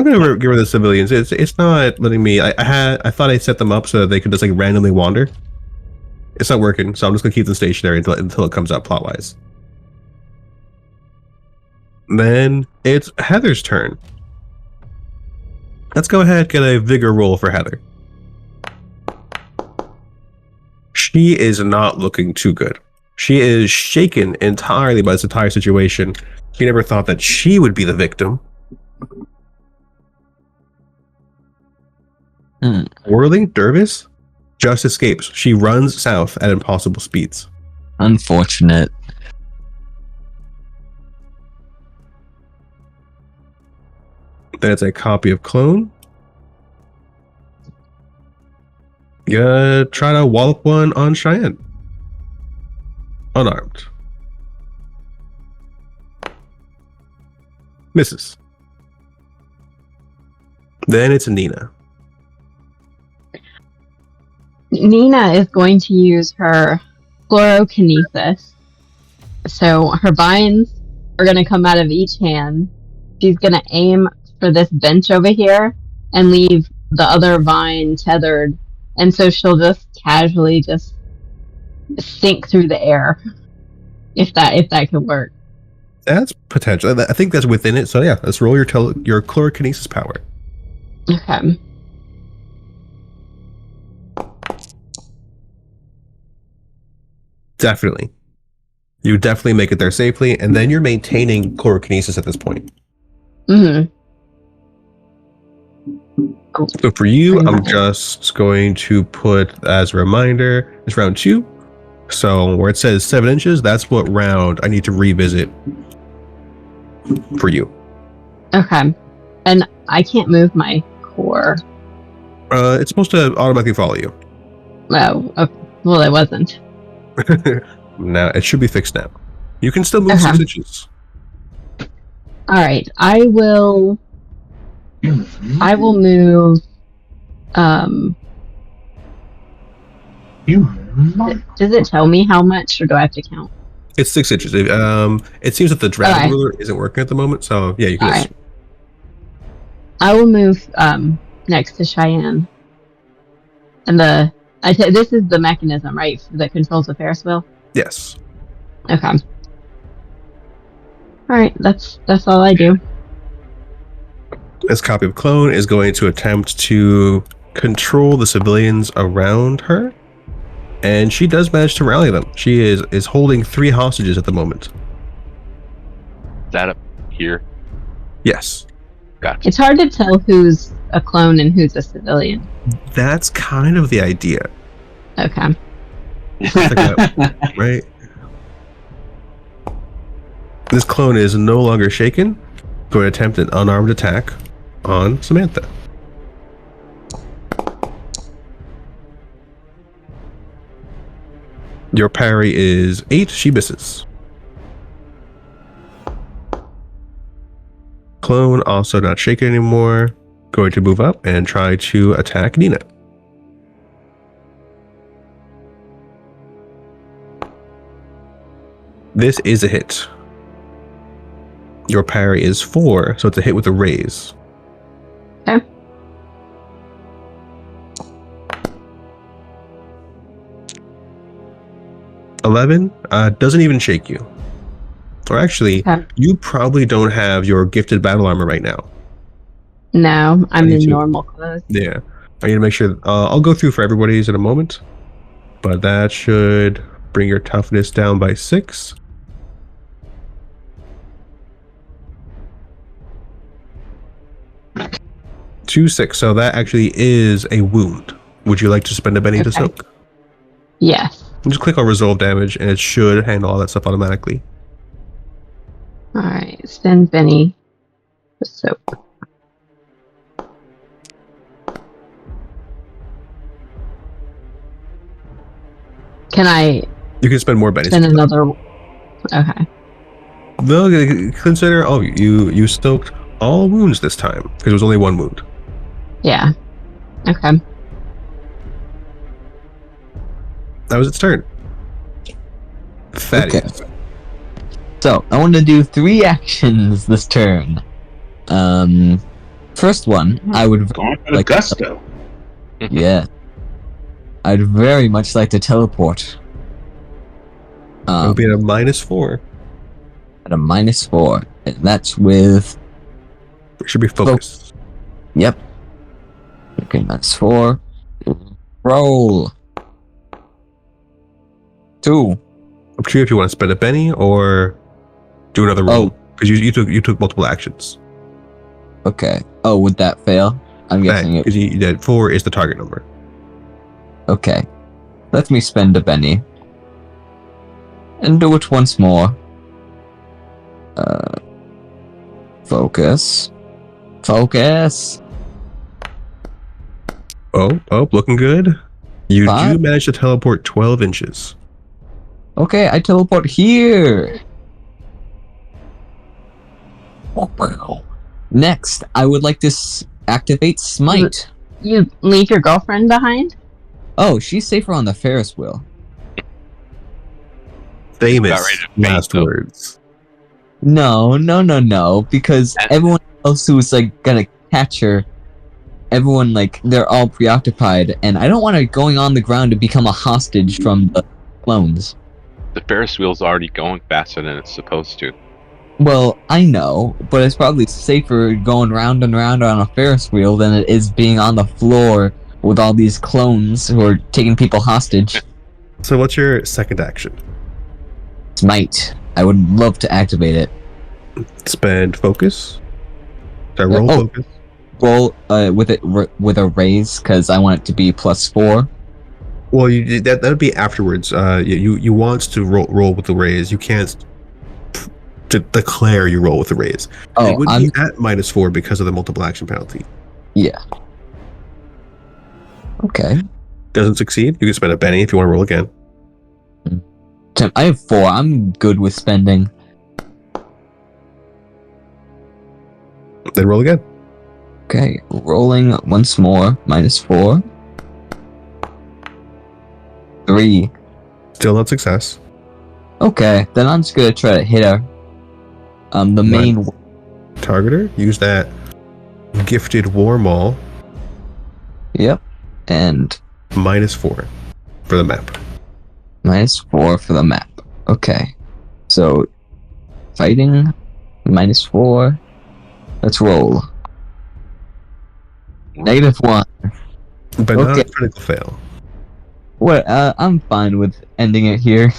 E: gonna get rid of the civilians. It's not letting me. I thought I set them up so that they could just randomly wander. It's not working, so I'm just gonna keep them stationary until it comes up plot wise. Then it's Heather's turn. Let's go ahead and get a vigor roll for Heather. She is not looking too good. She is shaken entirely by this entire situation. She never thought that she would be the victim. Whirling Dervis just escapes. She runs south at impossible speeds.
A: Unfortunate.
E: Then it's a copy of Clone. Try to wallop one on Cheyenne. Unarmed. Misses. Then it's Nina.
B: Nina is going to use her chlorokinesis. So her vines are going to come out of each hand. She's going to aim for this bench over here and leave the other vine tethered. And so she'll just casually just sink through the air. If that could work.
E: That's potential. I think that's within it. So yeah, let's roll your chlorokinesis power.
B: Okay.
E: Definitely. You definitely make it there safely, and then you're maintaining chlorokinesis at this point.
B: Mm-hmm.
E: So for you, I'm just going to put as a reminder, it's round 2. So where it says 7 inches, that's what round I need to revisit for you.
B: Okay. And I can't move my core.
E: It's supposed to automatically follow you.
B: Oh, okay. Well, it wasn't.
E: Now it should be fixed now. You can still move 6 inches.
B: All right. I will move. Does it tell me how much, or do I have to count?
E: It's 6 inches. It seems that the drag ruler isn't working at the moment, so yeah, you can.
B: All right. I will move next to Cheyenne, and this is the mechanism, right, that controls the Ferris wheel.
E: Yes.
B: Okay. All right. That's all I do.
E: This copy of clone is going to attempt to control the civilians around her, and she does manage to rally them. She is holding 3 hostages at the moment.
C: Is that up here?
E: Yes.
C: Gotcha.
B: It's hard to tell who's a clone and who's a civilian.
E: That's kind of the idea.
B: Okay.
E: Right? This clone is no longer shaken. Going to attempt an unarmed attack on Samantha. Your parry is 8. She misses. Clone also not shaken anymore. Going to move up and try to attack Nina. This is a hit. Your parry is 4, so it's a hit with a raise.
B: Okay.
E: $11 doesn't even shake you. Or actually, you probably don't have your gifted battle armor right now.
B: No, I'm in normal clothes.
E: Yeah. I need to make sure. I'll go through for everybody's in a moment. But that should bring your toughness down by 6. Two 6. So that actually is a wound. Would you like to spend a penny to soak?
B: Yes.
E: Just click on resolve damage and it should handle all that stuff automatically.
B: Alright, spend Benny for soap. Can I
E: You can spend more bennies.
B: spend another? Okay.
E: They'll consider, you stoked all wounds this time because it was only 1 wound.
B: Yeah. Okay.
E: That was its turn. Thaddeus.
A: Okay. So I want to do 3 actions this turn. First one, I would
D: like gusto.
A: yeah, I'd very much like to teleport.
E: It'll be at a -4.
A: At a -4, and that's with.
E: It should be focused.
A: Yep. Okay, -4. Roll. 2.
E: Up to you if you want to spend a penny or do another roll. Because you took multiple actions.
A: Okay. Oh, would that fail? I'm guessing it.
E: Because you did 4 is the target number.
A: Okay. Let me spend a penny. And do it once more. Focus. Focus.
E: Oh, looking good. You
A: Five?
E: do manage to teleport 12 inches.
A: Okay, I teleport here. Next, I would like to activate Smite.
B: You leave your girlfriend behind?
A: Oh, she's safer on the Ferris wheel.
E: Famous
C: About ready to faint,
E: last
C: though.
E: words.
A: No, because everyone else who's like gonna catch her, everyone like they're all preoccupied, and I don't want her going on the ground to become a hostage from the clones.
C: The Ferris wheel's already going faster than it's supposed to.
A: Well, I know, but it's probably safer going round and round on a Ferris wheel than it is being on the floor with all these clones who are taking people hostage.
E: So what's your second action?
A: Smite. I would love to activate it.
E: Spend focus. Should I roll
A: Oh.
E: focus?
A: Roll with a raise because I want it to be +4.
E: Well, that would be afterwards. You want to roll with the raise. You can't to declare you roll with the raise.
A: Oh,
E: it would be at -4 because of the multiple action penalty.
A: Yeah. Okay.
E: Doesn't succeed, you can spend a penny if you want to roll again.
A: I have 4. I'm good with spending.
E: Then roll again.
A: Okay, rolling once more. -4. 3.
E: Still not success.
A: Okay, then I'm just gonna try to hit her. The main.
E: Targeter, use that gifted war maul.
A: Yep. And
E: -4 for the map.
A: -4 for the map. Okay. So, fighting, -4. Let's roll. -1.
E: But not
A: Okay.
E: a critical fail.
A: What? I'm fine with ending it here.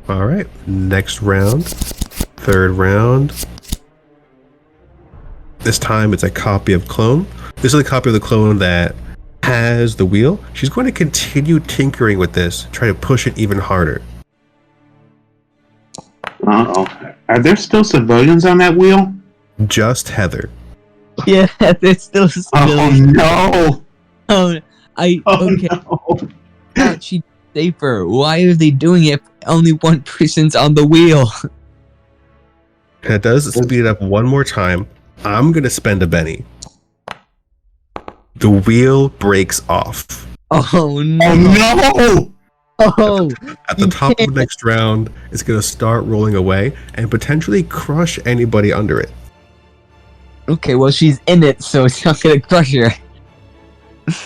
E: Alright, next round. Third round. This time it's a copy of clone. This is a copy of the clone that has the wheel. She's going to continue tinkering with this, try to push it even harder.
D: Uh-oh. Are there still civilians on that wheel?
E: Just Heather.
A: Yeah, it's still.
D: Oh no!
A: Oh,
D: Oh
A: okay.
D: no!
A: Thought she'd safer. Why are they doing it if only one person's on the wheel?
E: And it does speed it up one more time. I'm going to spend a penny. The wheel breaks off.
A: Oh no!
D: Oh no!
A: Oh,
E: At the
A: You
E: top of the
A: can't-
E: next round, it's going to start rolling away and potentially crush anybody under it.
A: okay. Well, she's in it, so it's not gonna crush her.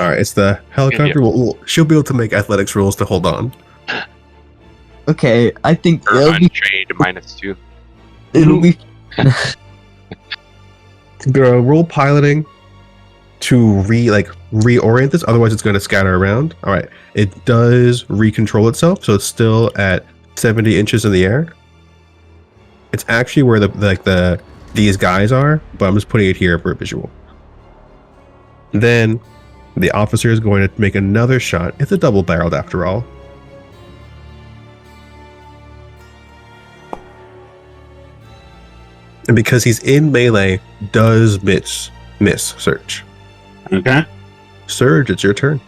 E: All right, it's the helicopter. She'll be able to make athletics rolls to hold on.
A: Okay, I think
C: Or
A: it'll be.
C: untrained -2.
A: It'll be.
E: Roll piloting to reorient this. Otherwise, it's going to scatter around. All right, it does recontrol itself, so it's still at 70 inches in the air. It's actually where these guys are, but I'm just putting it here for a visual. Then the officer is going to make another shot. It's a double-barreled after all. And because he's in melee, does miss Surge.
D: Okay.
E: Surge, it's your turn.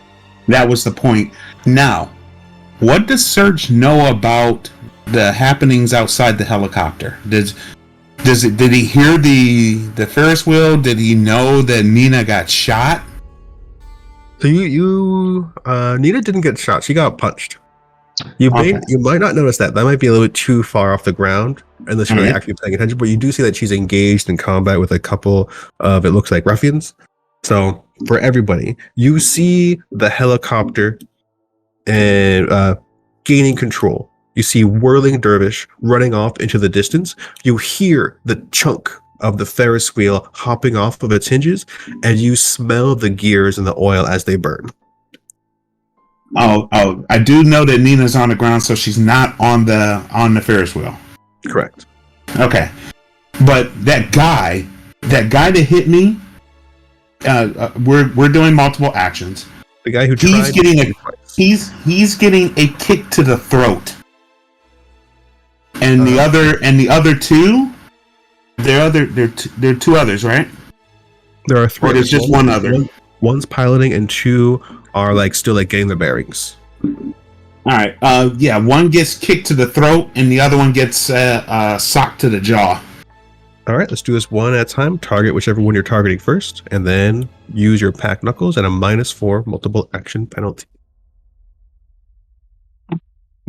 D: That was the point. Now, what does Serge know about the happenings outside the helicopter? Did he hear the Ferris wheel? Did he know that Nina got shot?
E: So Nina didn't get shot. She got punched. You
D: Okay.
E: might not notice that. That might be a little bit too far off the ground, unless you're really
D: Alright.
E: actually paying attention. But you do see that she's engaged in combat with a couple of, it looks like, ruffians. So for everybody, you see the helicopter and gaining control. You see Whirling Dervish running off into the distance. You hear the chunk of the Ferris wheel hopping off of its hinges, and you smell the gears and the oil as they burn.
D: Oh, I do know that Nina's on the ground, so she's not on the Ferris wheel.
E: Correct.
D: Okay, but that guy that hit me, we're doing multiple actions.
E: The guy who
D: He's
E: tried
D: getting
E: to
D: a-
E: shoot twice.
D: He's getting a kick to the throat, and the other two, there are two others, right?
E: There are three.
D: Or there's just one other.
E: One's piloting, and two are like still like getting the bearings.
D: All right. Yeah, one gets kicked to the throat, and the other one gets socked to the jaw.
E: All right, let's do this one at a time. Target whichever one you're targeting first, and then use your pack knuckles and a -4 multiple action penalty.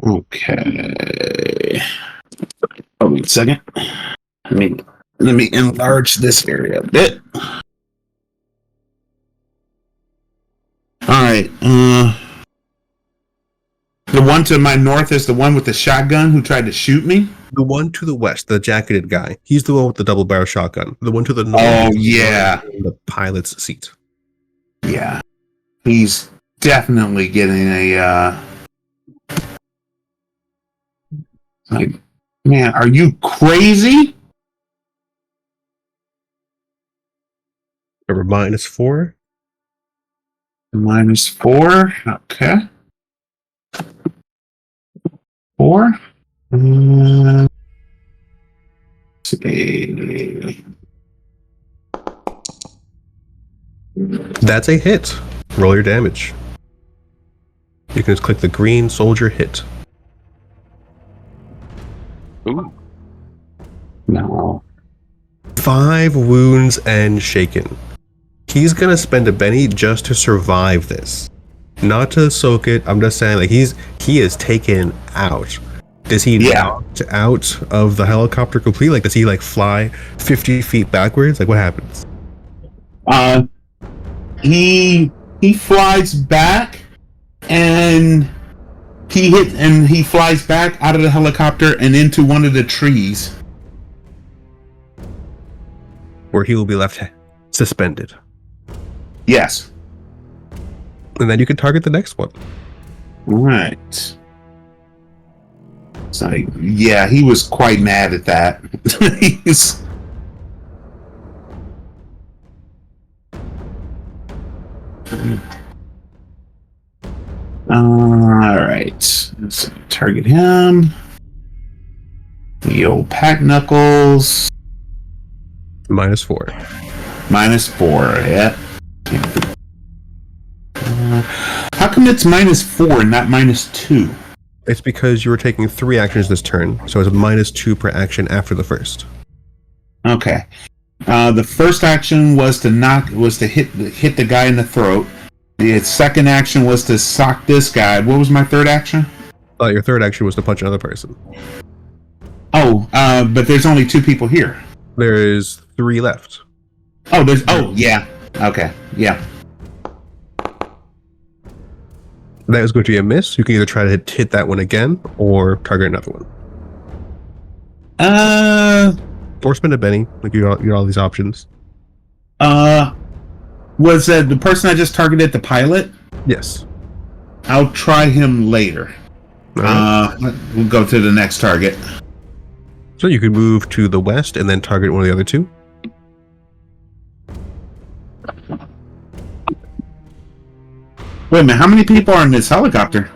D: Okay. Oh, wait a second. Let me enlarge this area a bit. All right. The one to my north is the one with the shotgun who tried to shoot me.
E: The one to the west, the jacketed guy, he's the one with the double barrel shotgun. The one to the north,
D: Oh,
E: is the
D: yeah.
E: one in the pilot's seat.
D: Yeah. He's definitely getting a like, man, are you crazy?
E: Remember, -4.
D: -4. Okay. 4. See.
E: That's a hit. Roll your damage. You can just click the green soldier hit.
C: Ooh.
D: No.
E: 5 wounds and shaken. He's gonna spend a Benny just to survive this. Not to soak it. I'm just saying, like, he is taken out. Does he knocked out of the helicopter completely? Like, does he like fly 50 feet backwards? Like, what happens?
D: He flies back, and he flies back out of the helicopter and into one of the trees.
E: Where he will be left suspended.
D: Yes.
E: And then you can target the next one.
D: Right. So, yeah, he was quite mad at that. He's... Alright. Let's target him. The old pack knuckles.
E: -4.
D: -4, yeah. How come it's -4 and not -2?
E: It's because you were taking 3 actions this turn, so it's a -2 per action after the first.
D: Okay. The first action was to hit the guy in the throat. The second action was to sock this guy. What was my third action?
E: Your third action was to punch another person.
D: Oh, but there's only 2 people here.
E: There is 3 left.
D: Oh, yeah. Okay, yeah.
E: That is going to be a miss. You can either try to hit that one again, or target another one. Or spend a Benny. Like, you got all these options.
D: Was the person I just targeted the pilot?
E: Yes.
D: I'll try him later.
E: All right.
D: We'll go to the next target.
E: So you can move to the west and then target one of the other 2.
D: Wait a minute, how many people are in this helicopter?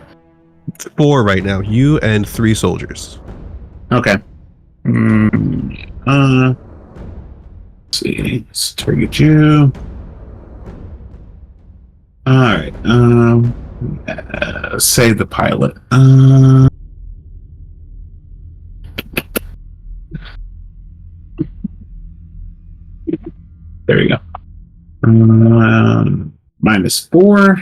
E: 4 right now. You and 3 soldiers.
D: Okay. Let's see. Let's target you. Alright. Save the pilot. There you go. -4.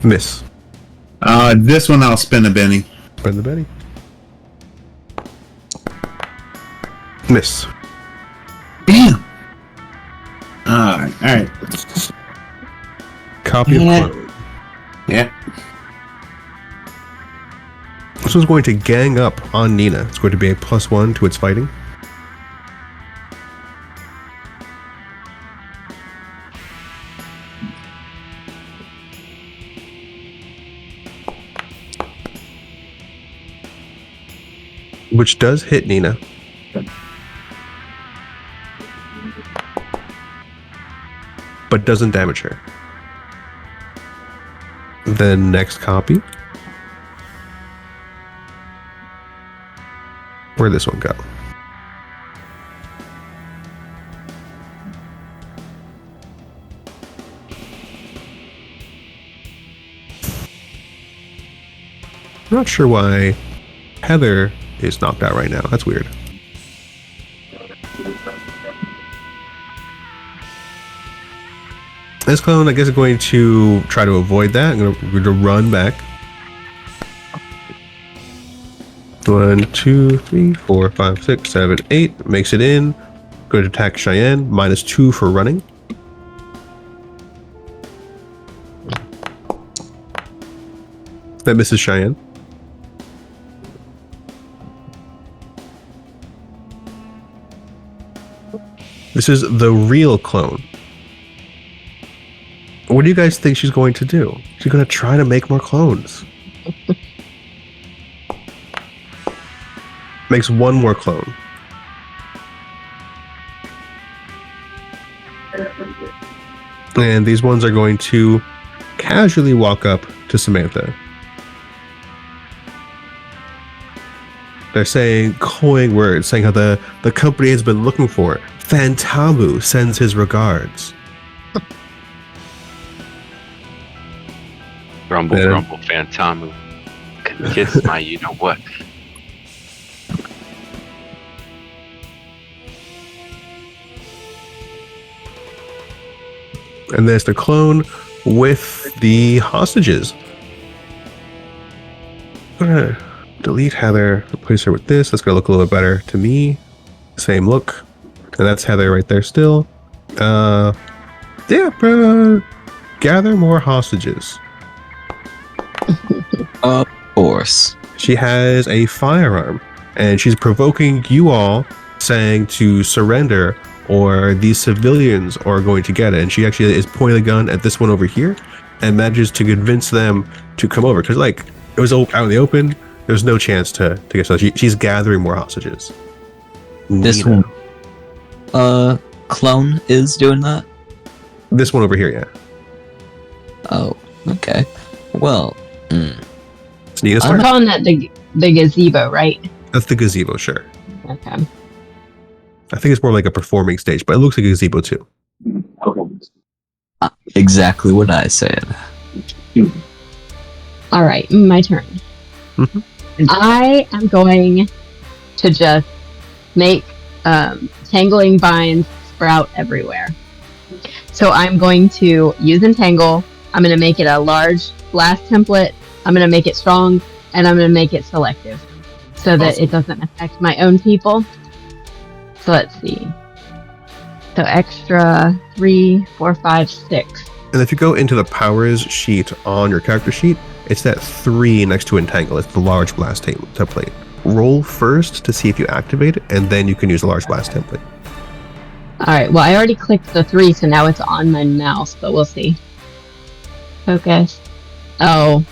E: Miss.
D: This one I'll spin a Benny.
E: Spend the Benny. Miss.
D: Damn. Alright.
E: Copy of clone.
D: Yeah.
E: This one's going to gang up on Nina. It's going to be a +1 to its fighting. Which does hit Nina. But doesn't damage her. The next copy. Where'd this one go? Not sure why Heather is knocked out right now. That's weird. This clone, I guess, is going to try to avoid that. I'm going to run back. 1, 2, 3, 4, 5, 6, 7, 8. Makes it in. Going to attack Cheyenne. -2 for running. That misses Cheyenne. This is the real clone. What do you guys think she's going to do? She's going to try to make more clones. Makes one more clone. And these ones are going to casually walk up to Samantha. They're saying cloying words, saying how the company has been looking for it. Fantamu sends his regards.
C: Grumble, grumble, Fantamu. Kiss my you know what.
E: And there's the clone with the hostages. I'm gonna delete Heather, replace her with this. That's gonna look a little bit better to me. Same look. And that's Heather right there still. Gather more hostages.
A: Of course.
E: She has a firearm, and she's provoking you all, saying to surrender, or these civilians are going to get it. And she actually is pointing the gun at this one over here, and manages to convince them to come over. Because, like, it was out in the open, there's no chance to get so she's gathering more hostages.
A: This
E: Nina.
A: one, clone is doing that?
E: This one over here, yeah.
A: Oh, okay. Well,
E: It's Nina's
B: I'm
E: turn.
B: calling that the gazebo, right?
E: That's the gazebo, sure.
B: Okay.
E: I think it's more like a performing stage, but it looks like a gazebo too.
A: exactly what I said.
B: All right, my turn.
E: Mhm.
B: I am going to just make tangling vines sprout everywhere. So I'm going to use entangle. I'm going to make it a large blast template. I'm going to make it strong, and I'm going to make it selective so that it doesn't affect my own people. So let's see. So extra 3, 4, 5, 6.
E: And if you go into the powers sheet on your character sheet, it's that 3 next to entangle. It's the large blast template. Roll first to see if you activate it, and then you can use the large blast template.
B: All right. Well, I already clicked the 3, so now it's on my mouse, but we'll see. Focus. Oh.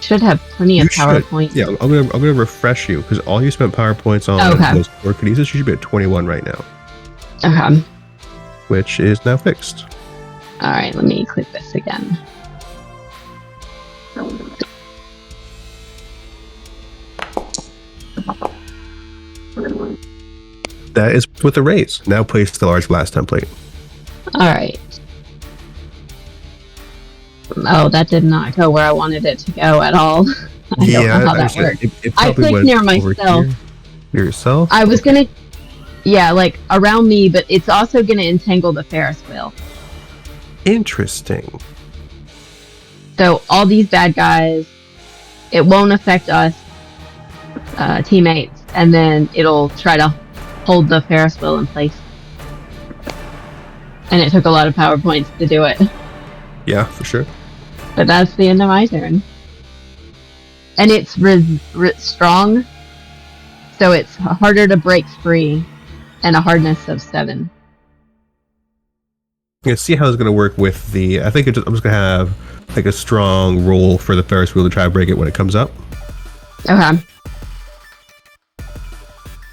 B: Should have plenty of
E: You should.
B: PowerPoint.
E: Yeah, I'm gonna refresh you because all you spent PowerPoints on
B: Okay.
E: was telekinesis. You should be at 21 right now,
B: Okay.
E: which is now fixed.
B: All right. Let me click this again.
E: That is with the raise. Now place the large blast template.
B: All right. Oh, that did not go where I wanted it to go at all. I don't know how that
E: understand.
B: worked.
E: It
B: I
E: probably
B: clicked
E: went
B: near
E: over
B: myself.
E: here. Near yourself.
B: I was gonna, yeah, like around me, but it's also gonna entangle the Ferris wheel.
E: Interesting.
B: So all these bad guys, it won't affect us teammates, and then it'll try to hold the Ferris wheel in place. And it took a lot of PowerPoints to do it.
E: Yeah, for sure.
B: But that's the end of my turn. And it's strong, so it's harder to break free, and a hardness of 7.
E: You can see how it's going to work with the. I think I'm just going to have like a strong roll for the Ferris wheel to try to break it when it comes up.
B: Okay.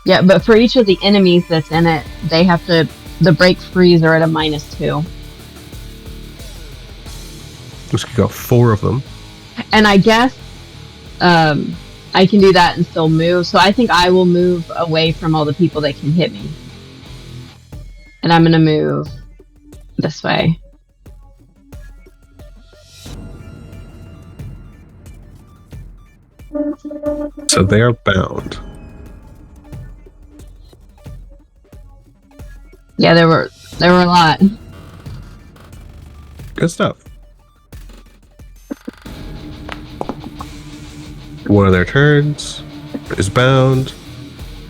B: Yeah, but for each of the enemies that's in it, they have to. The break frees are at a -2.
E: Just got 4 of them.
B: And I guess I can do that and still move. So I think I will move away from all the people that can hit me. And I'm going to move this way.
E: So they are bound.
B: Yeah, there were a lot.
E: Good stuff. One of their turns is bound.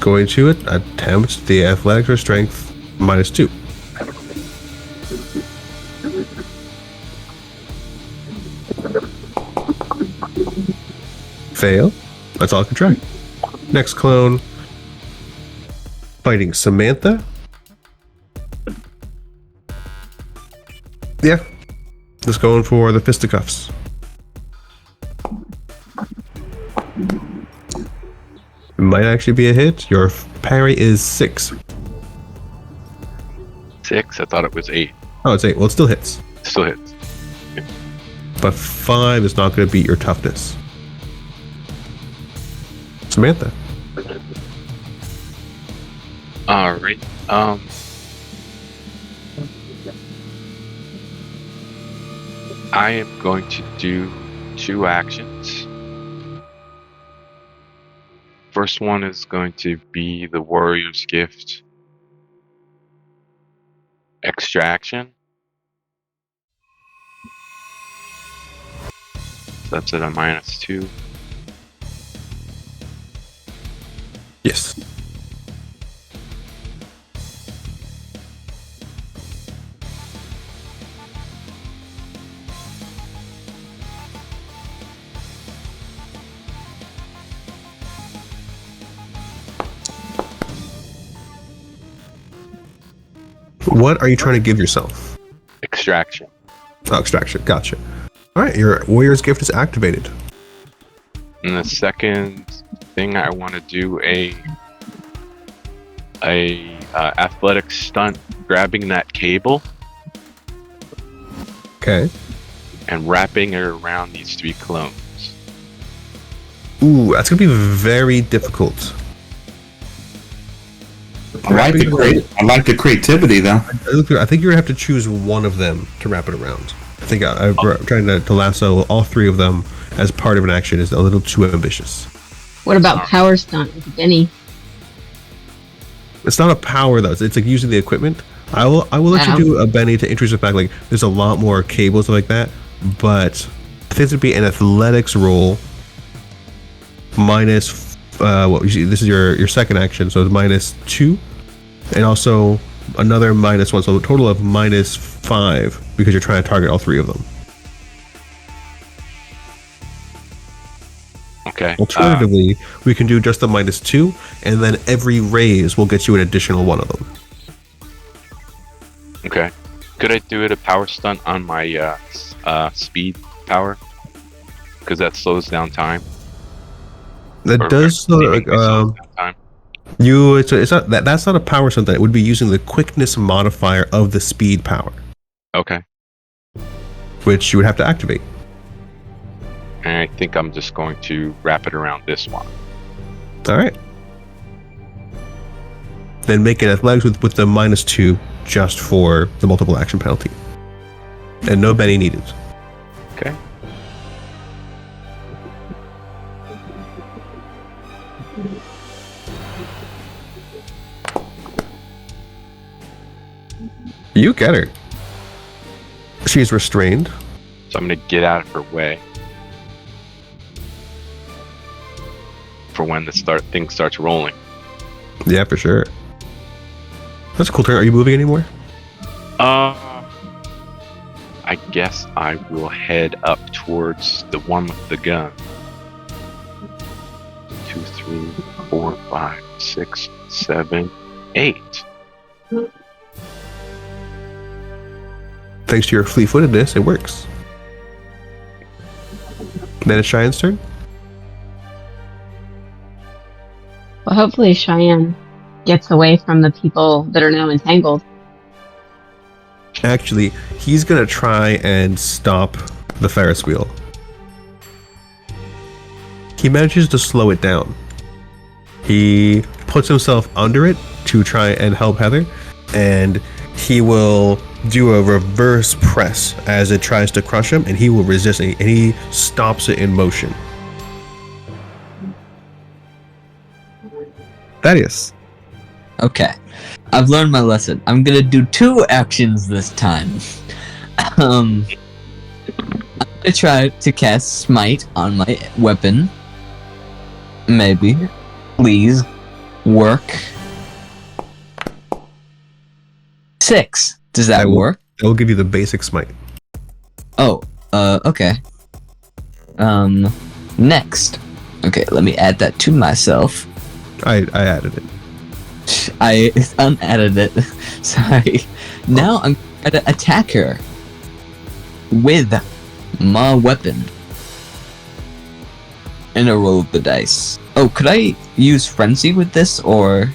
E: Going to it, attempt the athletics or strength -2. Fail. That's all I can try. Next clone. Fighting Samantha. Yeah. Just going for the fisticuffs. Might actually be a hit. Your parry is 6.
C: 6? I thought it was 8.
E: Oh, it's 8. Well, it still hits.
C: Still hits.
E: But 5 is not going to beat your toughness. Samantha.
C: Alright. I am going to do 2 actions. First one is going to be the Warrior's Gift Extraction. So that's at a -2.
E: Yes. What are you trying to give yourself?
C: Extraction.
E: Oh, extraction. Gotcha. All right, your Warrior's Gift is activated.
C: And the second thing, I want to do a athletic stunt, grabbing that cable
E: Okay.
C: and wrapping it around these 3 clones.
E: Ooh, that's gonna be very difficult.
D: I like the creativity though.
E: I think you're gonna have to choose one of them to wrap it around. I think I'm trying to lasso all 3 of them as part of an action is a little too ambitious.
B: What about power stunt with Benny?
E: It's not a power though. It's like using the equipment. I will let you do a Benny to introduce the fact like there's a lot more cables like that, but I think it'd be an athletics roll minus this is your second action, so it's -2, and also another -1, so a total of -5 because you're trying to target all 3 of them.
C: Okay.
E: Alternatively, we can do just the -2, and then every raise will get you an additional one of them.
C: Okay. Could I do it a power stunt on my speed power? Because that slows down time.
E: That
C: Or
E: does
C: saving myself time.
E: it's not that's not a power something. It would be using the quickness modifier of the speed power,
C: Okay.
E: which you would have to activate.
C: And I think I'm just going to wrap it around this one.
E: All right. Then make an athletics with the -2 just for the multiple action penalty, and no Benny needed.
C: Okay.
E: You get her. She's restrained.
C: So I'm going to get out of her way for when the thing starts rolling.
E: Yeah, for sure. That's a cool turn. Are you moving anymore?
C: I guess I will head up towards the one with the gun. 2, 3, 4, 5, 6, 7, 8.
E: Thanks to your fleet-footedness, it works. Then it's Cheyenne's turn.
B: Well, hopefully Cheyenne gets away from the people that are now entangled.
E: Actually, he's gonna try and stop the Ferris wheel. He manages to slow it down. He puts himself under it to try and help Heather, and he will do a reverse press as it tries to crush him, and he will resist, and he stops it in motion. Thaddeus.
A: Okay. I've learned my lesson. I'm gonna do 2 actions this time. I'm gonna try to cast Smite on my weapon. Maybe. Please. Work. 6. Does that work?
E: I will give you the basic smite.
A: Oh, okay. Next. Okay, let me add that to myself.
E: I added it.
A: I unadded it. Sorry. Now I'm going to attack her with my weapon. And a roll of the dice. Oh, could I use frenzy with this, or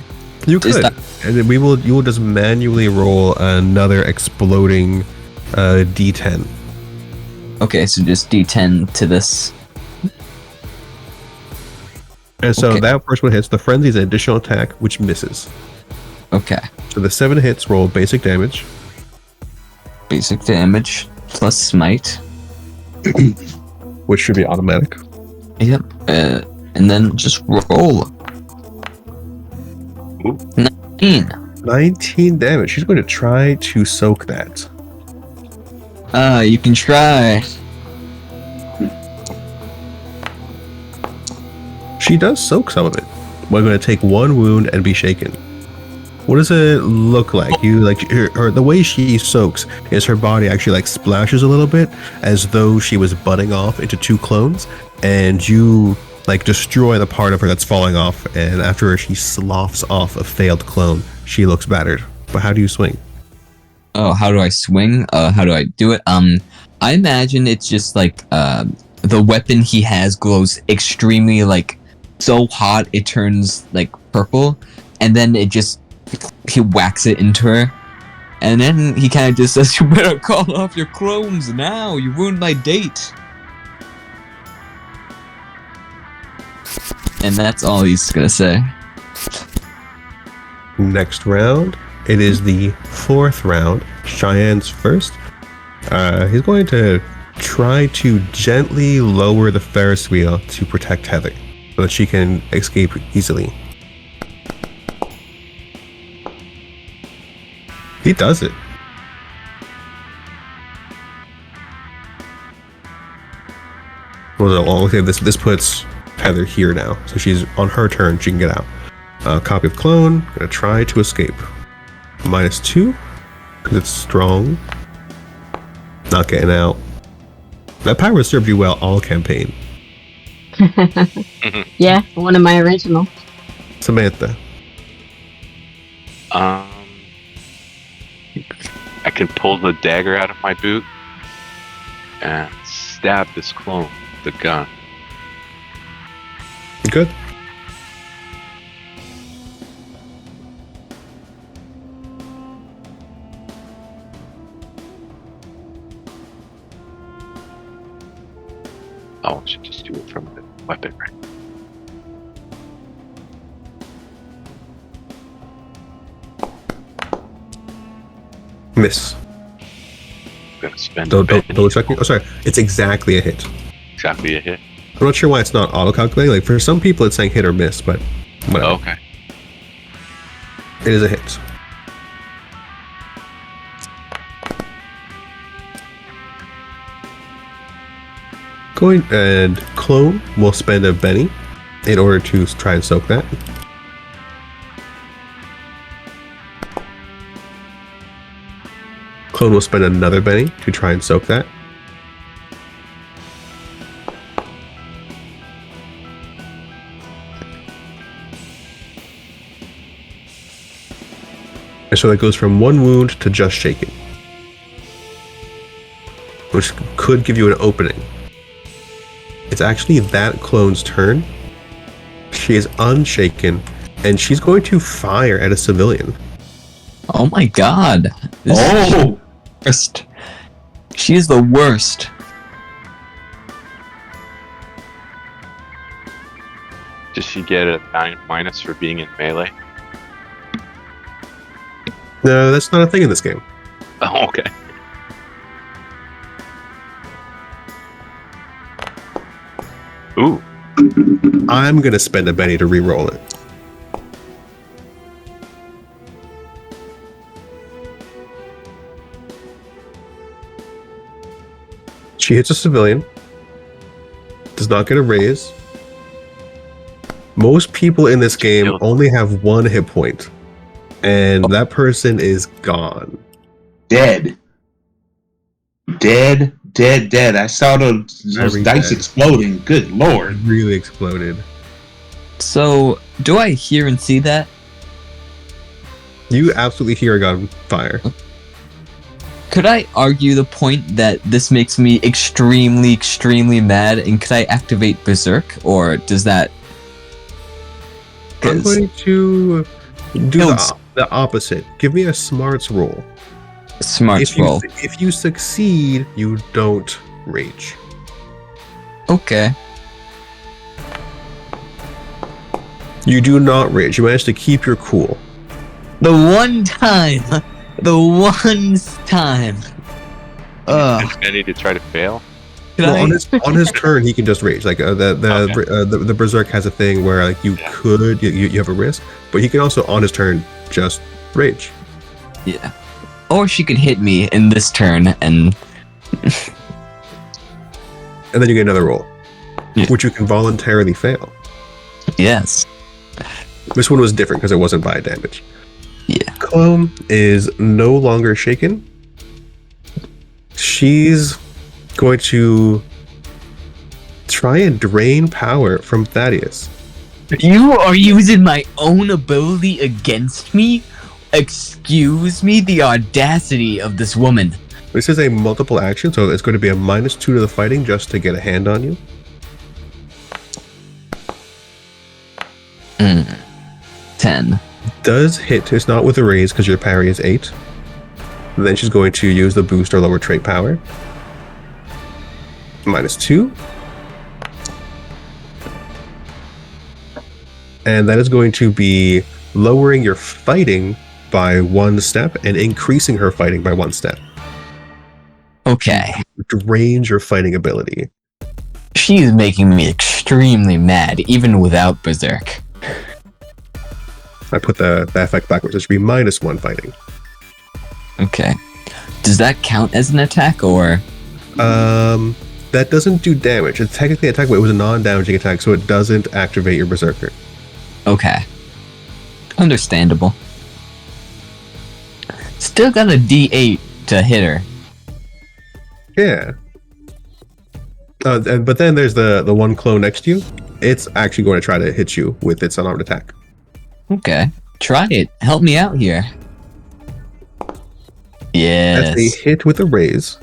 E: You could, and then you will just manually roll another exploding D10.
A: Okay, so just D10 to this.
E: And so
A: Okay.
E: that first one hits. The frenzy is an additional attack, which misses.
A: Okay.
E: So the 7 hits roll basic damage.
A: Basic damage plus smite.
E: Which should be automatic.
A: Yep. And then just roll. 19.
E: 19 damage. She's going to try to soak that.
A: You can try.
E: She does soak some of it. We're going to take 1 wound and be shaken. What does it look like? You like her the way she soaks is her body actually like splashes a little bit as though she was budding off into 2 clones, and you like destroy the part of her that's falling off, and after she sloughs off a failed clone, she looks battered. But how do you swing?
A: Oh, how do I swing? How do I do it? I imagine it's just like the weapon he has glows extremely like so hot it turns like purple, and then he whacks it into her, and then he kind of just says, "You better call off your clones now. You ruined my date." And that's all he's gonna say.
E: Next round, it is the 4th round. Cheyenne's first. He's going to try to gently lower the Ferris wheel to protect Heather so that she can escape easily. He does it. Well, okay, this puts Heather here now, so she's on her turn. She can get out. Copy of clone. Gonna try to escape. -2 because it's strong. Not getting out. That power has served you well all campaign.
B: Yeah, one of my original.
E: Samantha.
C: I can pull the dagger out of my boot and stab this clone with the gun.
E: Good.
C: Oh, I should just do it from the weapon, right?
E: Miss.
C: I'm gonna spend
E: Don't
C: a bit.
E: check me. Oh, sorry. It's exactly a hit.
C: Exactly a hit.
E: I'm not sure why it's not auto-calculating. Like, for some people, it's saying hit or miss, but whatever.
C: Okay.
E: It is a hit. Going and clone will spend a Benny in order to try and soak that. Clone will spend another Benny to try and soak that. And so that goes from 1 wound to just shaken, which could give you an opening. It's actually that clone's turn. She is unshaken, and she's going to fire at a civilian.
A: Oh my god. This is the worst. She is the worst.
C: Does she get a minus for being in melee?
E: No, that's not a thing in this game.
C: Oh, okay. Ooh.
E: I'm going to spend a Benny to re-roll it. She hits a civilian. Does not get a raise. Most people in this game only have 1 hit point. And that person is gone.
D: Dead. I saw those dice exploding. Good lord.
E: Really exploded.
A: So, do I hear and see that?
E: You absolutely hear a gunfire.
A: Could I argue the point that this makes me extremely, extremely mad, and could I activate Berserk, or does that...
E: I'm going to do the opposite. Give me a smarts roll.
A: Smarts roll.
E: If you succeed, you don't rage.
A: Okay.
E: You do not rage. You manage to keep your cool.
A: The one time.
C: Ready to try to fail?
E: Well, on his turn, he can just rage. Like the Berserk has a thing where like you have a risk, but he can also on his turn just rage.
A: Yeah. Or she could hit me in this turn and
E: then you get another roll, which you can voluntarily fail.
A: Yes.
E: This one was different because it wasn't by damage.
A: Yeah.
E: Clone is no longer shaken. She's going to try and drain power from Thaddeus.
A: You are using my own ability against me? Excuse me, the audacity of this woman.
E: This is a multiple action, so it's going to be a -2 to the fighting just to get a hand on you.
A: 10.
E: Does hit. It's not with a raise because your parry is 8. Then she's going to use the boost or lower trait power. -2. And that is going to be lowering your fighting by 1 step and increasing her fighting by 1 step.
A: Okay.
E: Drains your fighting ability.
A: She's making me extremely mad, even without Berserk.
E: I put the effect backwards. It should be -1 fighting.
A: Okay. Does that count as an attack, or?
E: That doesn't do damage. It's technically an attack, but it was a non-damaging attack, so it doesn't activate your Berserker.
A: Okay. Understandable. Still got a D8 to hit her.
E: Yeah. But then there's the one clone next to you. It's actually going to try to hit you with its unarmed attack.
A: Okay. Try it. Help me out here. Yes.
E: That's a hit with a raise.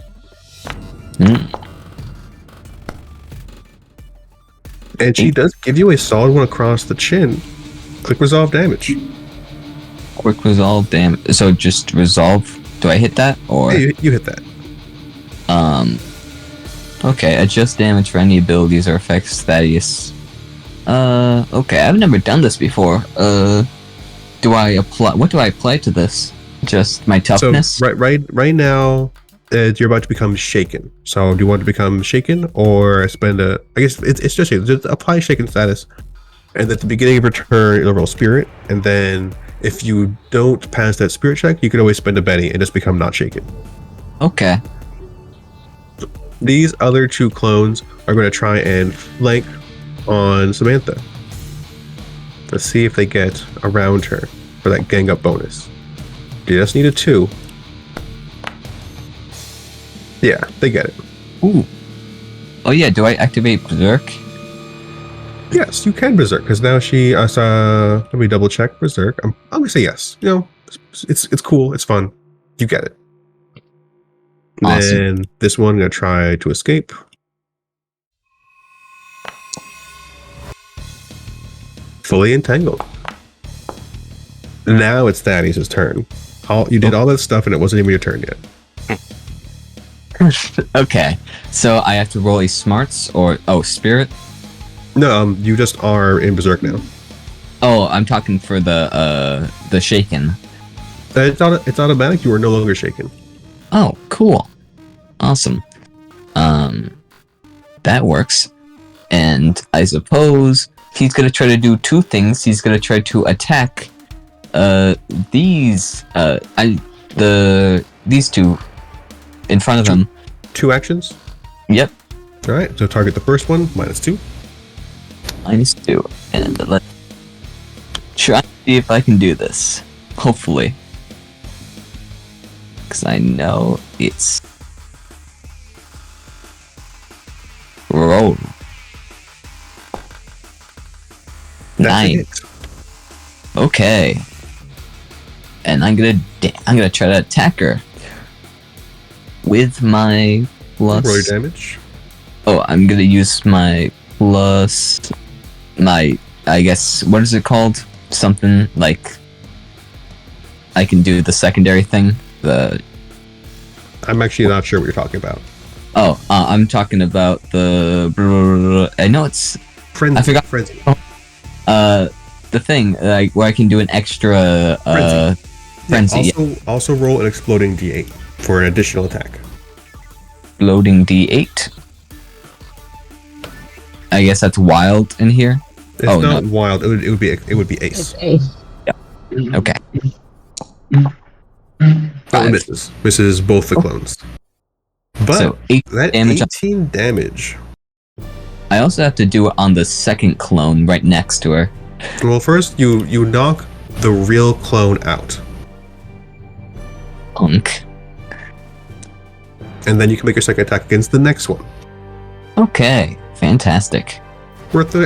E: And she does give you a solid one across the chin. Quick resolve damage.
A: Quick resolve damage. So just resolve. Do I hit that, or?
E: Yeah, you hit that.
A: Okay. Adjust damage for any abilities or effects Thaddeus. Okay. I've never done this before. Do I apply? What do I apply to this? Just my toughness.
E: So right now, you're about to become shaken. So do you want to become shaken or spend a? I guess it's just shaken. Just apply shaken status, and at the beginning of your turn, you'll roll spirit, and then if you don't pass that spirit check, you can always spend a Benny and just become not shaken.
A: Okay.
E: These other 2 clones are going to try and flank on Samantha. Let's see if they get around her for that gang up bonus. You just need a 2. Yeah, they get it.
A: Ooh. Oh yeah, do I activate Berserk?
E: Yes, you can Berserk, because now she let me double check Berserk. I'm gonna say yes. You know, it's cool, it's fun. You get it.
A: Awesome.
E: Then this one gonna try to escape. Fully entangled. Now it's Thaddeus' turn. You did all that stuff and it wasn't even your turn yet.
A: Okay, so I have to roll a smarts or spirit.
E: No, you just are in Berserk now.
A: Oh, I'm talking for the shaken.
E: It's automatic. You are no longer shaken.
A: Oh, cool, awesome. That works. And I suppose he's gonna try to do 2 things. He's gonna try to attack these 2 in front of him.
E: 2 actions?
A: Yep.
E: All right, so target the first one, -2.
A: -2. And let's try to see if I can do this. Hopefully. Because I know it's... Roll.
E: That's a
A: 9.
E: hit.
A: Okay. And I'm gonna try to attack her with my plus.
E: Roll your damage.
A: Oh, I'm gonna use my plus. My, I guess, what is it called? Something like I can do the secondary thing.
E: I'm actually not sure what you're talking about.
A: Oh, I'm talking about the. I know it's
E: Frenzy.
A: I forgot.
E: Frenzy.
A: The thing like where I can do an extra frenzy.
E: Also roll an exploding D8 for an additional attack.
A: Loading D8. I guess that's wild in here.
E: It's not wild. It would be ace.
B: It's ace.
A: Okay.
E: Oh, it
A: 5.
E: misses. Misses both the clones. But
A: So 8
E: that
A: damage.
E: 18 damage.
A: I also have to do it on the second clone right next to her.
E: Well, first you knock the real clone out,
A: Punk.
E: and then you can make your second attack against the next one.
A: Okay. Fantastic.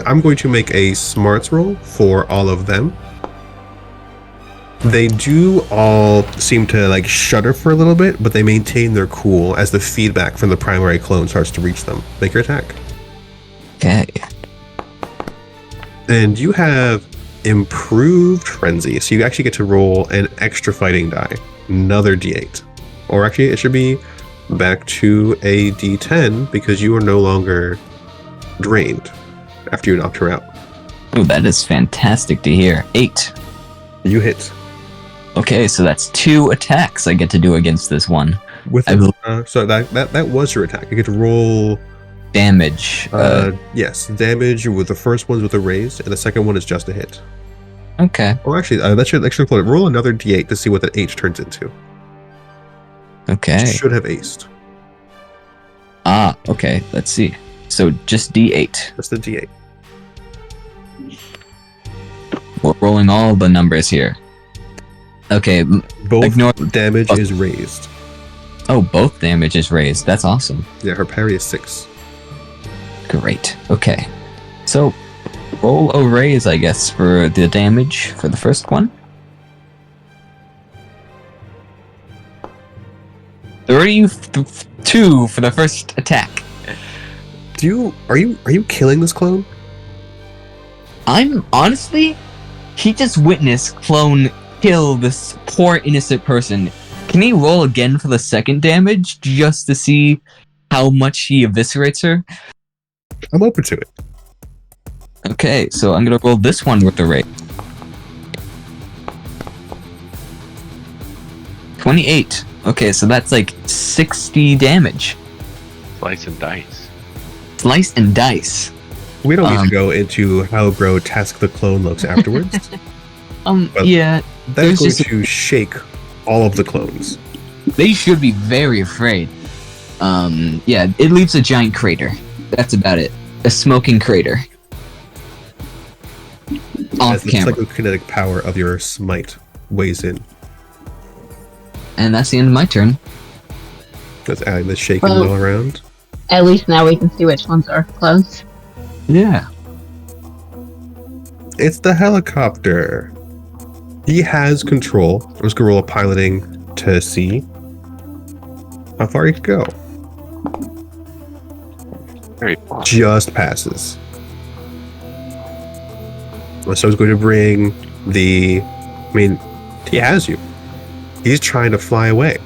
E: I'm going to make a smarts roll for all of them. They do all seem to like shudder for a little bit, but they maintain their cool as the feedback from the primary clone starts to reach them. Make your attack.
A: Okay.
E: And you have improved frenzy, so you actually get to roll an extra fighting die, another d8. Or actually, it should be back to a d10 because you are no longer drained after you knocked her out.
A: Oh, that is fantastic to hear. 8.
E: You hit.
A: Okay, so that's 2 attacks I get to do against this one.
E: With
A: I will-
E: so that was your attack. You get to roll
A: Damage.
E: yes, damage with the first one's with a raise, and the second one is just a hit.
A: Okay.
E: Oh, actually, that should explode. Roll another d8 to see what that H turns into.
A: Okay.
E: Should have aced.
A: Okay. Let's see. So just D8.
E: Just a d8.
A: We're rolling all the numbers here. Okay.
E: Both
A: Ignore-
E: damage is raised.
A: Oh, both damage is raised. That's awesome.
E: Yeah, her parry is 6.
A: Great. Okay. So roll a raise, I guess, for the damage for the first one. 32 for the first attack.
E: Are you killing this clone?
A: I'm honestly, he just witnessed clone kill this poor innocent person. Can he roll again for the second damage just to see how much he eviscerates her?
E: I'm open to it.
A: Okay, so I'm gonna roll this one with the rate. 28. Okay, so that's like 60 damage.
C: Slice and dice.
A: Slice and dice.
E: We don't need to go into how grotesque the clone looks afterwards. But
A: Yeah,
E: That's
A: There's
E: going
A: just-
E: to shake all of the clones.
A: they should be very afraid. Yeah, it leaves a giant crater. That's about it. A smoking crater. Off
E: As the
A: camera.
E: psychokinetic power of your smite weighs in.
A: And that's the end of my turn.
E: That's adding the shaking
B: Well-
E: all around.
B: At least now we can see which ones are clones.
A: Yeah.
E: It's the helicopter. He has control. I'm just gonna roll a piloting to see how far he can go.
C: Very fun.
E: Just passes. So I was going to bring he has you. He's trying to fly away.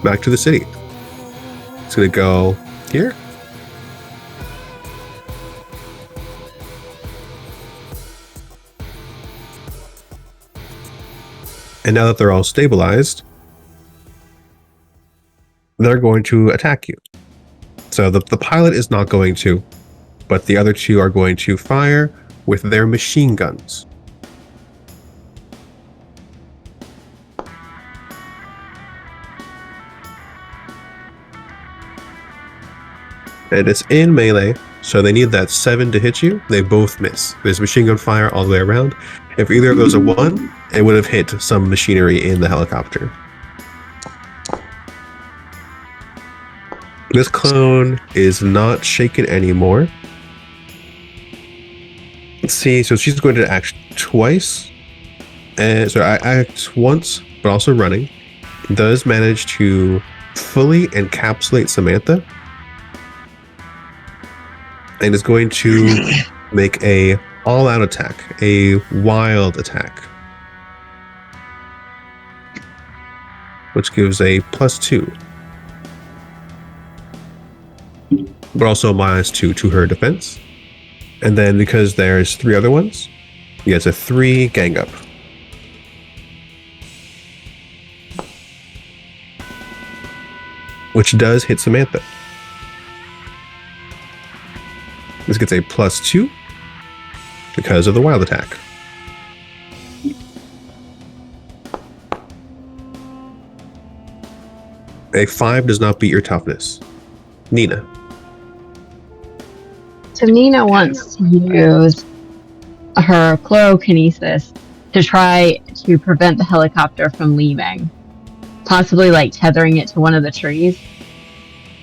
E: Back to the city. It's gonna go here. And now that they're all stabilized, they're going to attack you. So the pilot is not going to, but the other two are going to fire with their machine guns. And it's in melee, so they need that 7 to hit you. They both miss. There's machine gun fire all the way around. If either of those are 1, it would have hit some machinery in the helicopter. This clone is not shaken anymore. Let's see, so she's going to act twice. And so I act once, but also running. Does manage to fully encapsulate Samantha. And is going to make a all-out attack, a wild attack. Which gives a +2. But also -2 to her defense. And then because there's 3 other ones, he gets a 3 gang up. Which does hit Samantha. This gets a +2 because of the wild attack. A 5 does not beat your toughness. Nina.
B: So Nina wants to use her chlorokinesis to try to prevent the helicopter from leaving. Possibly like tethering it to one of the trees.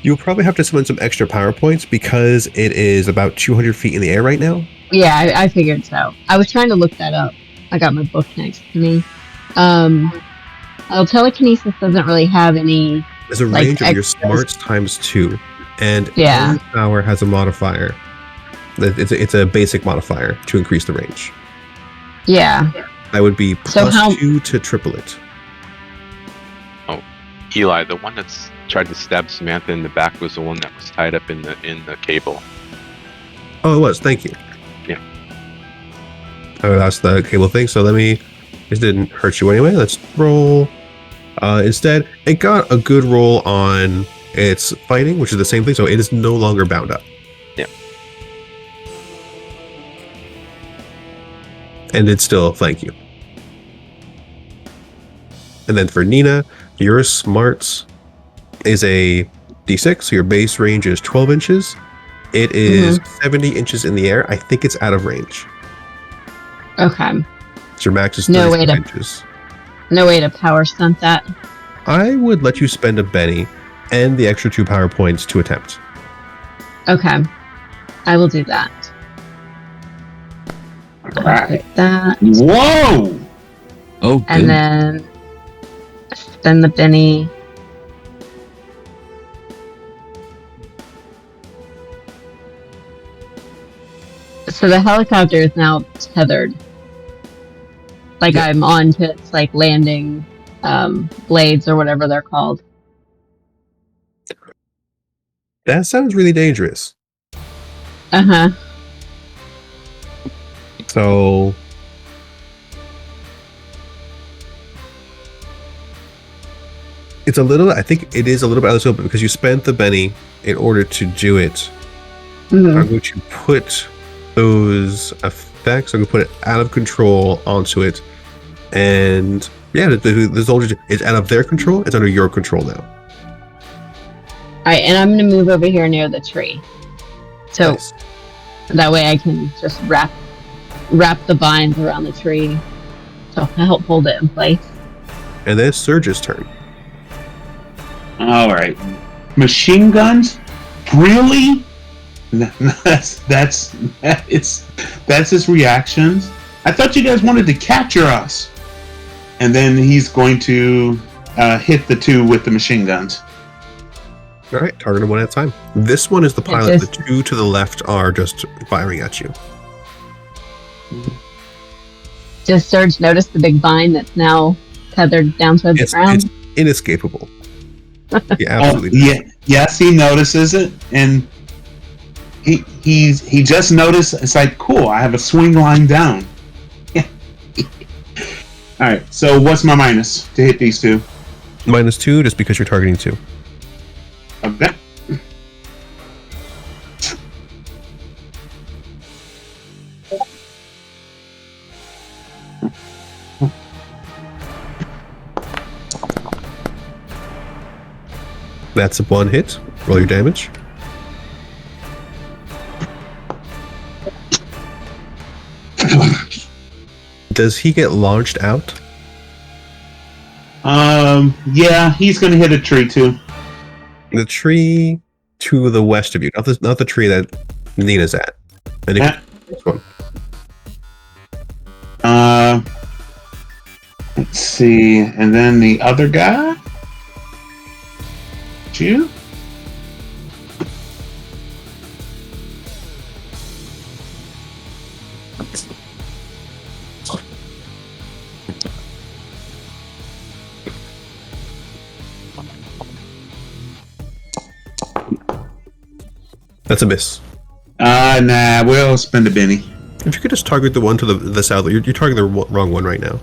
E: You'll probably have to summon some extra power points because it is about 200 feet in the air right now.
B: Yeah, I figured so. I was trying to look that up. I got my book next to me. Telekinesis doesn't really have any.
E: There's a range of your smarts ×2, and every power has a modifier. It's a basic modifier to increase the range.
B: Yeah.
E: That would be +2 to triple it.
C: Oh, Eli, the one that's tried to stab Samantha in the back was the one that was tied up in the cable.
E: Oh, it was. Thank you.
C: Yeah.
E: Oh, that's the cable thing. So it didn't hurt you anyway. Let's roll. Instead, it got a good roll on its fighting, which is the same thing. So it is no longer bound up.
C: Yeah.
E: And it's still thank you. And then for Nina, your smarts is a d6, so your base range is 12 inches. It is 70 inches in the air. I think it's out of range.
B: Okay.
E: So your max is 35 inches.
B: No way to power stunt that.
E: I would let you spend a Benny and the extra 2 power points to attempt.
B: Okay. I will do that.
D: Right.
B: That.
D: Whoa!
A: Oh,
B: and
A: good.
B: then spend the Benny. So the helicopter is now tethered. Like I'm on to its like landing blades or whatever they're called.
E: That sounds really dangerous.
B: Uh-huh.
E: So it's a little, I think it is a little bit out of scope because you spent the Benny in order to do it.
B: Mm-hmm.
E: I'm going to put those effects, I'm going to put it out of control onto it. And yeah, the soldier is out of their control. It's under your control now.
B: Alright, and I'm going to move over here near the tree. So
E: Nice.
B: that way I can just wrap the vines around the tree to help hold it in place.
E: And then it's Surge's turn.
D: All right, machine guns, really? That's his reactions. I thought you guys wanted to capture us, and then he's going to hit the 2 with the machine guns.
E: All right, target them one at a time. This one is the pilot. The 2 to the left are just firing at you.
B: Does Surge notice the big vine that's now tethered down to the ground?
E: It's inescapable. Yeah, absolutely.
D: Yes, he notices it, and he just noticed. It's like, cool. I have a swing line down. All right. So what's my minus to hit these 2?
E: -2, just because you're targeting 2.
D: Okay.
E: That's a 1 hit. Roll your damage. Does he get launched out?
D: Yeah, he's gonna hit a tree too.
E: The tree to the west of you, not the tree that Nina's at. And this one.
D: Let's see, and then the other guy. You?
E: That's a miss.
D: Nah, we'll spend a Benny.
E: If you could just target the one to the south, you're targeting the wrong one right now.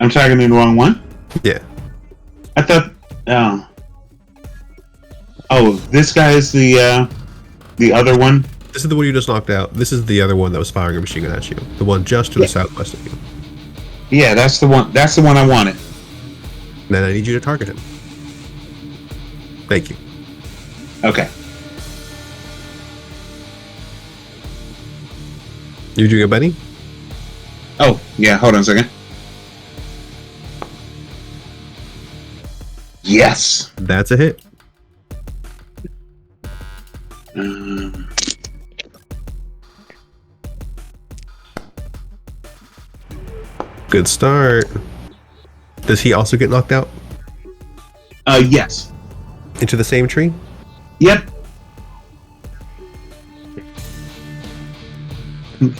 D: I'm targeting the wrong one?
E: Yeah.
D: I thought, oh, this guy is the other one?
E: This is the one you just knocked out. This is the other one that was firing a machine gun at you. The one just to the southwest of you.
D: Yeah, that's the one. That's the one I wanted.
E: Then I need you to target him. Thank you.
D: Okay.
E: You doing a Benny?
D: Oh, yeah, hold on a second. Yes!
E: That's a hit. Good start. Does he also get knocked out?
D: Yes.
E: Into the same tree?
D: Yep.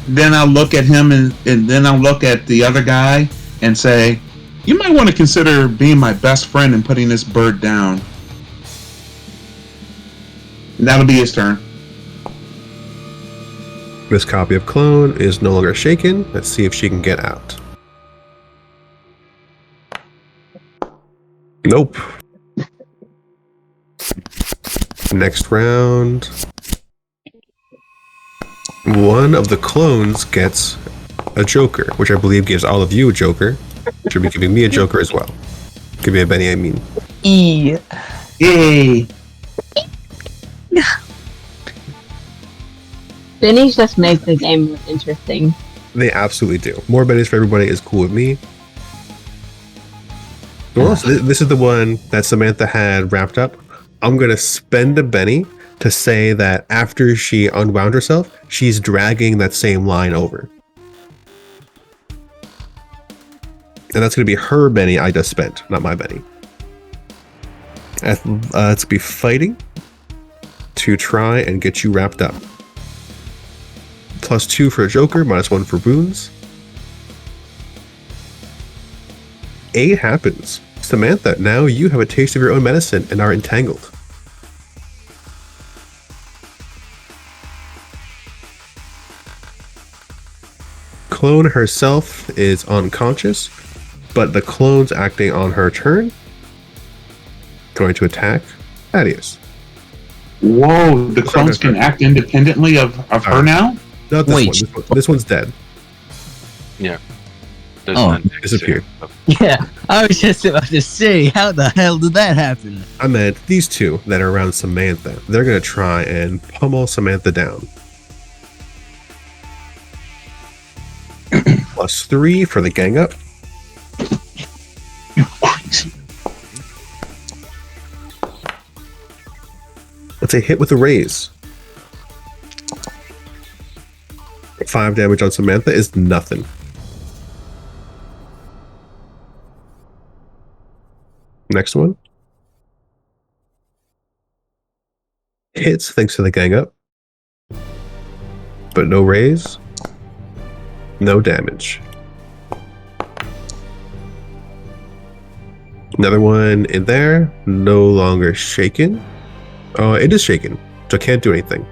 D: Then I'll look at him and then I'll look at the other guy and say, you might want to consider being my best friend and putting this bird down. And that'll be his turn.
E: This copy of clone is no longer shaken. Let's see if she can get out. Nope. Next round. One of the clones gets a joker, which I believe gives all of you a joker. Should be giving me a joker as well. Give me a Benny, I mean.
A: E.
D: Yay!
B: Bennies just make the game more interesting.
E: They absolutely do. More Bennies for everybody is cool with me. Well, so this is the one that Samantha had wrapped up. I'm going to spend a Benny to say that after she unwound herself, she's dragging that same line over. And that's going to be her Benny I just spent, not my Benny. Let's be fighting to try and get you wrapped up. +2 for a Joker, -1 for boons. 8 happens. Samantha, now you have a taste of your own medicine and are entangled. Clone herself is unconscious, but the clone's acting on her turn. Going to attack Thaddeus.
D: Whoa, the clones can act independently of her now?
E: Not this
A: Wait.
E: one. This one's dead.
C: Yeah. There's
A: Oh,
C: one
E: disappeared.
A: Yeah, I was just about to say, how the hell did that happen?
E: I meant these two that are around Samantha. They're going to try and pummel Samantha down. +3 for the gang up. Let's say hit with a raise. 5 damage on Samantha is nothing. Next one. Hits thanks to the gang up. But no raise. No damage. Another one in there. No longer shaken. It is shaken, so I can't do anything.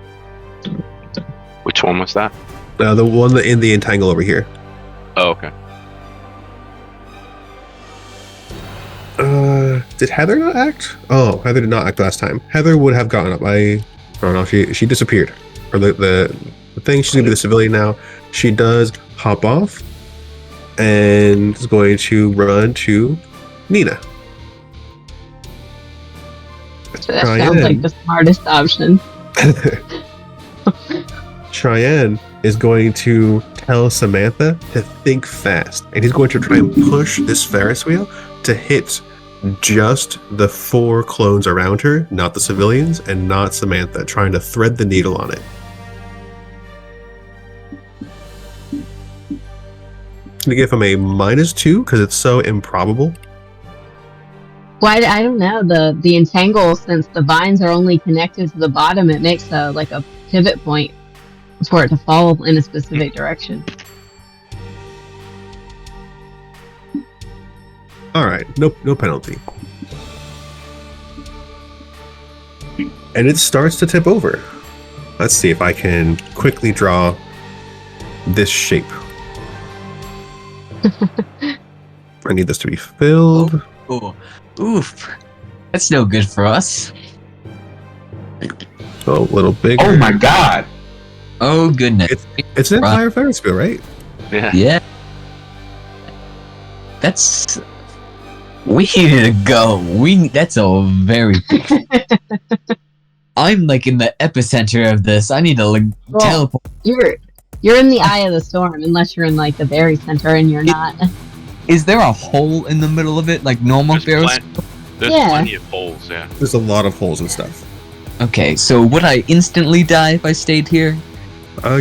C: Which one was that?
E: The one in the entangle over here.
C: Oh, okay.
E: Did Heather not act? Oh, Heather did not act last time. Heather would have gotten up. I don't know. She disappeared. Or the thing. She's gonna be the civilian now. She does hop off and is going to run to Nina.
B: So that sounds like the smartest option.
E: Cheyenne is going to tell Samantha to think fast, and he's going to try and push this Ferris wheel to hit just the 4 clones around her, not the civilians, and not Samantha, trying to thread the needle on it. I'm gonna give him a -2 because it's so improbable.
B: Why? I don't know. The entangle, since the vines are only connected to the bottom, it makes a pivot point for it to fall in a specific direction.
E: All right, no penalty. And it starts to tip over. Let's see if I can quickly draw this shape. I need this to be filled.
A: Oh, oof. That's no good for us.
E: Oh, a little bigger.
D: Oh my god!
A: Oh, goodness.
E: It's an entire Ferris wheel, right?
C: Yeah.
A: Yeah. That's... We need to go. That's a very... I'm like in the epicenter of this. I need to
B: Well,
A: teleport.
B: You're in the eye of the storm, unless you're in like the very center and you're not.
A: Is there a hole in the middle of it, like normal Ferris?
C: There's
B: Yeah.
C: plenty of holes, yeah.
E: There's a lot of holes and stuff.
A: Okay, so would I instantly die if I stayed here?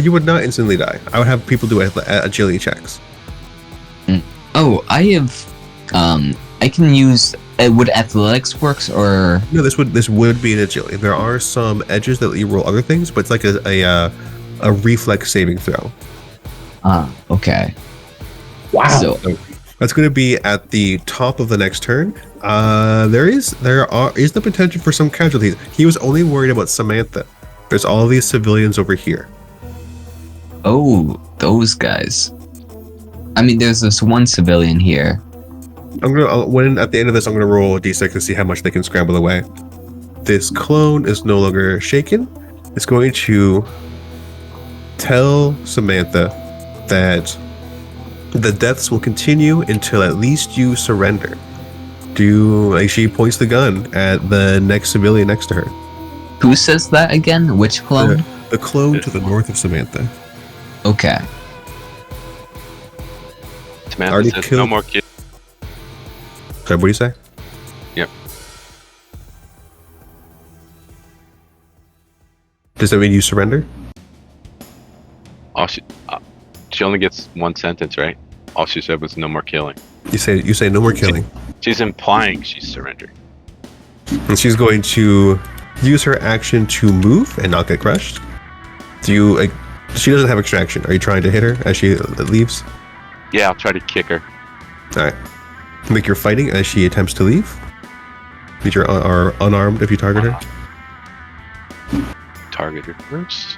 E: You would not instantly die. I would have people do agility checks.
A: Oh, I have... I can use... would athletics works, or...
E: No, this would be an agility. There are some edges that let you roll other things, but it's like a reflex saving throw.
A: Okay.
D: Wow.
A: So,
E: That's going to be at the top of the next turn. There is the potential for some casualties. He was only worried about Samantha. There's all these civilians over here.
A: oh, those guys. I mean, there's this one civilian here.
E: When at the end of this, I'm gonna roll a d6 to see how much they can scramble away. This clone is no longer shaken. It's going to tell Samantha that the deaths will continue until at least you surrender. She points the gun at the next civilian next to her.
A: Who says that again? Which clone?
E: The clone to the north of Samantha.
A: Okay.
C: Samantha
E: Already
C: says
E: killed-
C: no more kids.
E: Sorry, what do you say?
C: Yep.
E: Does that mean you surrender?
C: All she only gets one sentence, right? All she said was no more killing.
E: You say no more killing.
C: She's implying she's surrendered.
E: And she's going to use her action to move and not get crushed. She doesn't have extraction. Are you trying to hit her as she leaves?
C: Yeah, I'll try to kick her.
E: Alright. Make your fighting as she attempts to leave. These are unarmed if you target her.
C: Target her first.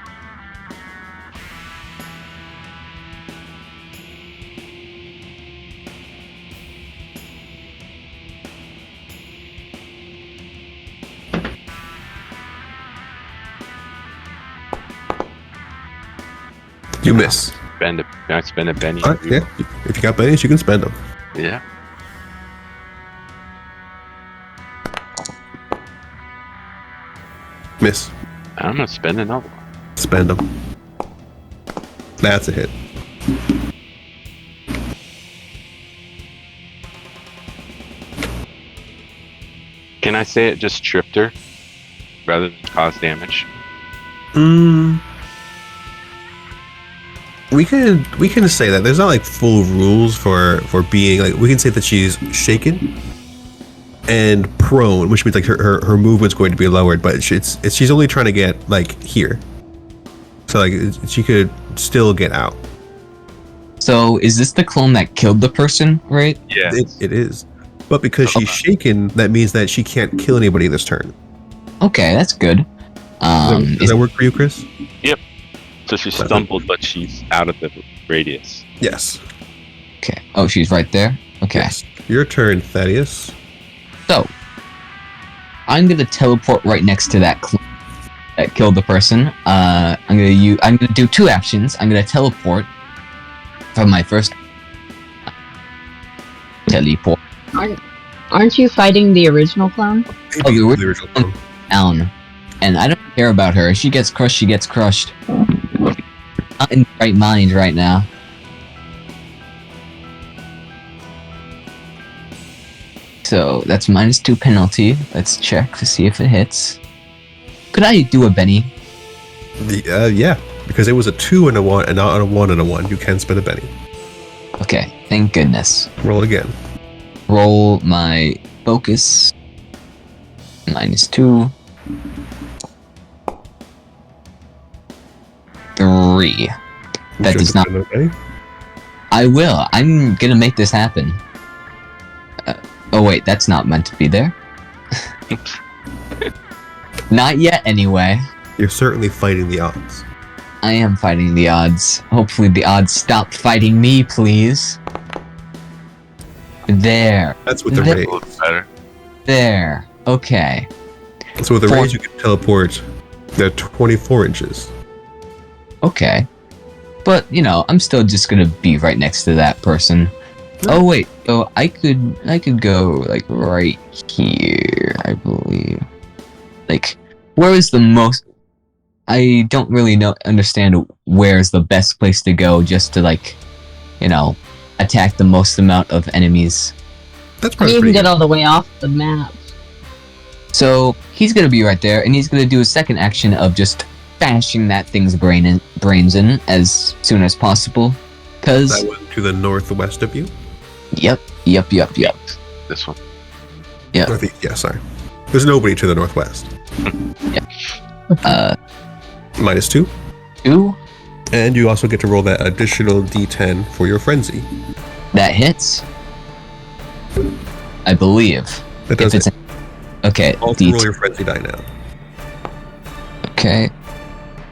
E: You miss.
C: Can I spend a penny?
E: Alright, yeah. If you got pennies, you can spend them.
C: Yeah.
E: Miss.
C: I'm gonna spend another one.
E: Spend them. That's a hit.
C: Can I say it just tripped her rather than cause damage?
E: We can say that. There's not like full rules for being like, we can say that she's shaken and prone, which means like her movement's going to be lowered, but she's only trying to get like here. So like she could still get out.
A: So, is this the clone that killed the person, right?
C: Yeah.
E: It is. But because she's shaken, that means that she can't kill anybody this turn.
A: Okay, that's good.
E: Does that work for you, Chris?
C: So she stumbled, but she's out of the radius.
E: Yes.
A: Okay. Oh, she's right there? Okay.
E: Yes. Your turn, Thaddeus.
A: So, I'm gonna teleport right next to that clone that killed the person. I'm gonna do 2 actions. I'm gonna teleport from my first teleport
B: Aren't you fighting the original clone?
A: Oh, the
E: original clone.
A: down. And I don't care about her. If she gets crushed, she gets crushed. Not in the right mind right now. So that's -2 penalty. Let's check to see if it hits. Could I do a Benny?
E: Yeah, because it was a 2 and a 1, and not a 1 and a 1. You can spend a Benny.
A: Okay, thank goodness.
E: Roll again.
A: Roll my focus. -2. 3. That
E: You
A: does
E: should
A: not.
E: spend a Benny.
A: I will. I'm gonna make this happen. Oh wait, that's not meant to be there.
C: Oops.
A: Not yet, anyway.
E: You're certainly fighting the odds.
A: I am fighting the odds. Hopefully the odds stop fighting me, please. There.
E: That's with the
A: That-
E: raise.
C: A little better.
A: There. Okay.
E: So with the
A: Four-
E: raise, you can teleport 24 inches.
A: Okay. But, you know, I'm still just gonna be right next to that person. Oh wait, oh I could go like right here, I believe. Like, where is the most I don't really understand where's the best place to go just to, like, you know, attack the most amount of enemies.
E: That's
B: You
E: probably
B: can
E: pretty
B: get
E: good.
B: all the way off the map.
A: So he's gonna be right there, and he's gonna do a second action of just bashing that thing's brains in as soon as possible. Cause
E: That one to the northwest of you.
A: yep.
C: This one.
E: Yeah, sorry. There's nobody to the northwest. -2.
A: 2.
E: And you also get to roll that additional d10 for your frenzy.
A: That hits. I believe.
E: That does
A: If
E: it.
A: Okay,
E: Also roll your frenzy die now.
A: okay.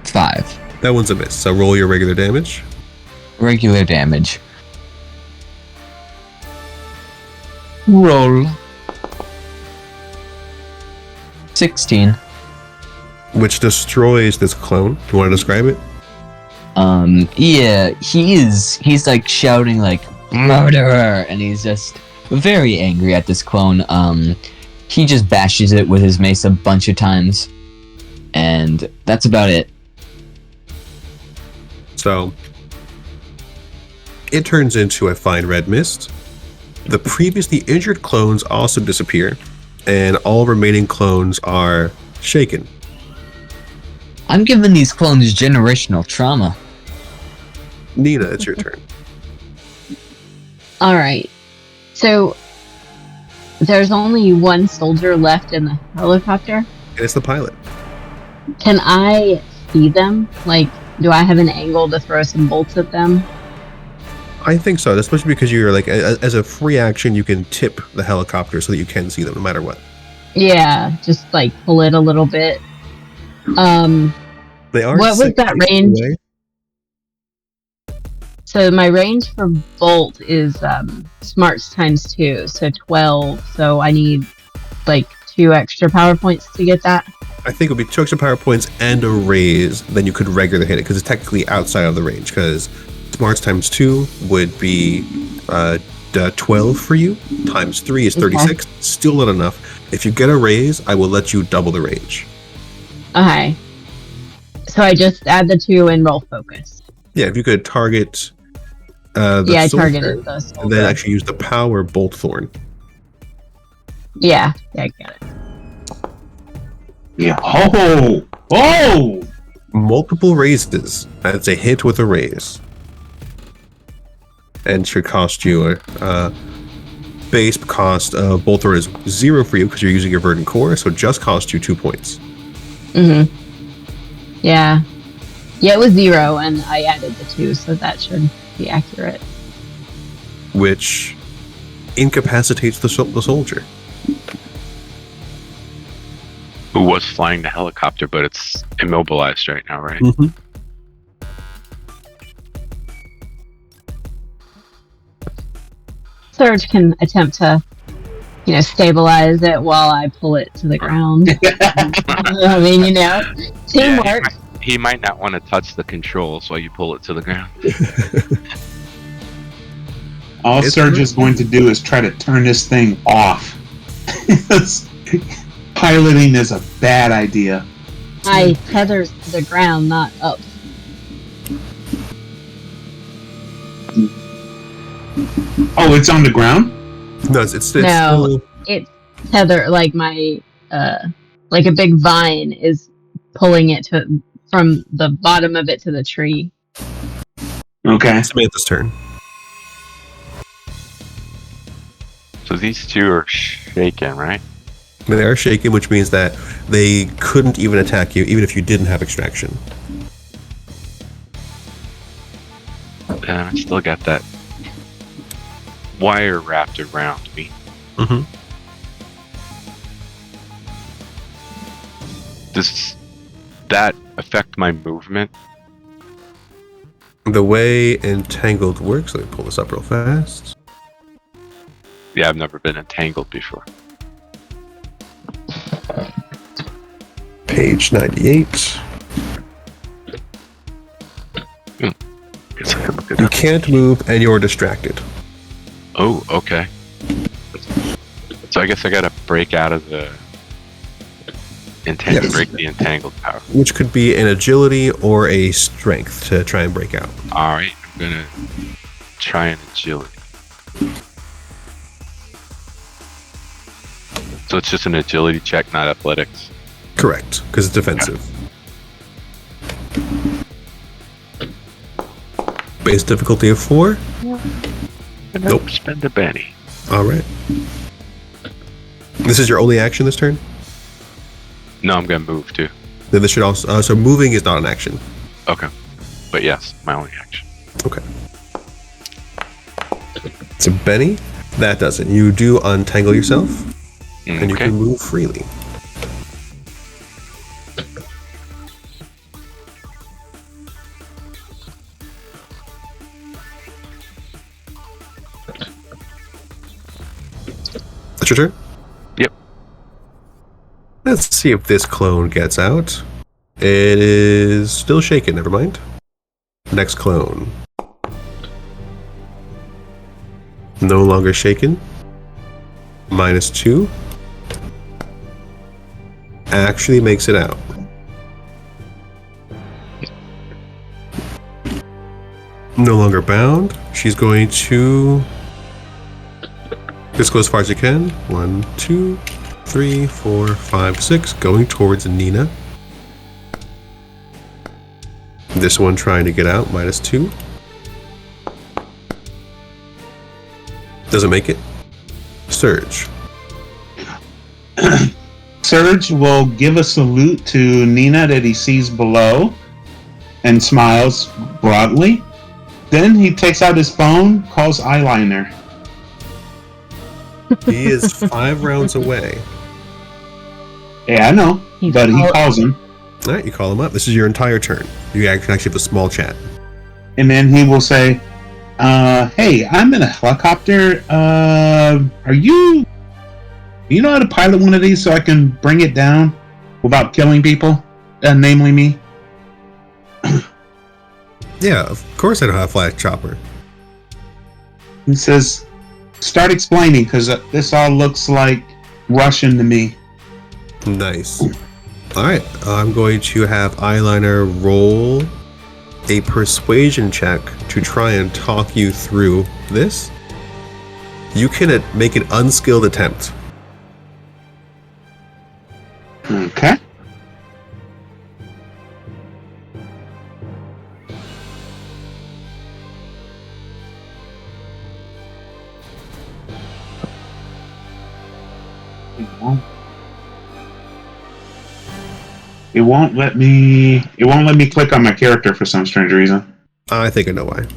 A: 5.
E: That one's a miss. So roll your regular damage.
A: Regular damage. Roll. 16.
E: Which destroys this clone. You want to describe it?
A: Yeah, he's like shouting like murderer, and he's just very angry at this clone. He just bashes it with his mace a bunch of times, and that's about it.
E: So it turns into a fine red mist. The previously injured clones also disappear, and all remaining clones are shaken.
A: I'm giving these clones generational trauma.
E: Nina, it's your turn.
B: All right. So there's only one soldier left in the helicopter.
E: And it's the pilot.
B: Can I see them? Like, do I have an angle to throw some bolts at them?
E: I think so, especially because you're like, as a free action, you can tip the helicopter so that you can see them no matter what.
B: Yeah, just like pull it a little bit.
E: They are.
B: What was
E: 6
B: that
E: feet
B: range?
E: away.
B: So my range for bolt is smarts times 2, so 12. So I need like 2 extra power points to get that.
E: I think it would be 2 extra power points and a raise, then you could regular hit it because it's technically outside of the range. Because smarts times 2 would be 12 for you, times 3 is 36. Still not enough. If you get a raise, I will let you double the range.
B: Okay. So I just add the 2 and roll focus.
E: Yeah, if you could target the
B: Yeah, I
E: soldier,
B: targeted the soldier.
E: and then actually use the power bolt thorn.
B: Yeah, I got it.
D: Yeah. Oh!
E: Multiple raises. That's a hit with a raise. And should cost you a base cost of bolt thorn is 0 for you because you're using your verdant core, so it just cost you 2 points.
B: Mm-hmm. Yeah. Yeah, it was 0, and I added the 2, so that should be accurate.
E: Which incapacitates the soldier.
C: Who was flying the helicopter, but it's immobilized right now, right?
E: Mm-hmm.
B: Surge can attempt to, stabilize it while I pull it to the ground. I mean, teamwork.
C: He might not want to touch the controls while you pull it to the ground.
D: All
E: It's
D: Surge
E: good.
D: is going to do is try to turn this thing off. Piloting is a bad idea.
B: I tethers to the ground, not up.
D: Oh, it's on the ground?
E: No, it's
B: No.
E: still
B: it's tether, like my like a big vine is pulling it from the bottom of it to the tree.
D: Okay.
E: Samantha's turn.
C: So these two are shaken, right?
E: They are shaken, which means that they couldn't even attack you, even if you didn't have extraction.
C: I still got that wire wrapped around me.
E: Mm-hmm.
C: Does that affect my movement?
E: The way entangled works, let me pull this up real fast.
C: Yeah, I've never been entangled before.
E: Page 98.
C: Guess I can look it
E: You
C: up.
E: can't move and you're distracted.
C: Oh, okay. So I guess I gotta break out of the
E: Yes.
C: break the entangled power.
E: Which could be an agility or a strength to try and break out.
C: Alright, I'm gonna try an agility. So it's just an agility check, not athletics.
E: Correct, because it's defensive. Base difficulty of 4. Nope.
C: Spend a Benny.
E: Alright. This is your only action this turn?
C: No, I'm gonna move too.
E: Then this should also... so moving is not an action.
C: Okay. But yes, my only action.
E: Okay. So Benny, that does it. You do untangle yourself, and you
C: Okay.
E: can move freely. That's your turn?
C: Yep.
E: Let's see if this clone gets out. It is still shaken, never mind. Next clone. No longer shaken. -2. Actually makes it out. No longer bound. She's going to just go as far as you can. 1, 2, 3, 4, 5, 6. Going towards Nina. This one trying to get out. -2. Doesn't make it. Surge.
D: Surge will give a salute to Nina that he sees below and smiles broadly. Then he takes out his phone, calls Eyeliner.
E: He is 5 rounds away.
D: Yeah, I know,
B: He's
D: but he
B: all-
D: calls him.
E: All right, you call him up. This is your entire turn. You actually have a small chat.
D: And then he will say, hey, I'm in a helicopter. Are you... You know how to pilot one of these so I can bring it down without killing people? Namely me?
E: Yeah, of course I know how to fly a chopper.
D: He says, start explaining, because this all looks like Russian to me.
E: Nice. All right, I'm going to have Eyeliner roll a persuasion check to try and talk you through this. You can make an unskilled attempt.
D: Okay. It won't let me click on my character for some strange reason.
E: I think I know why.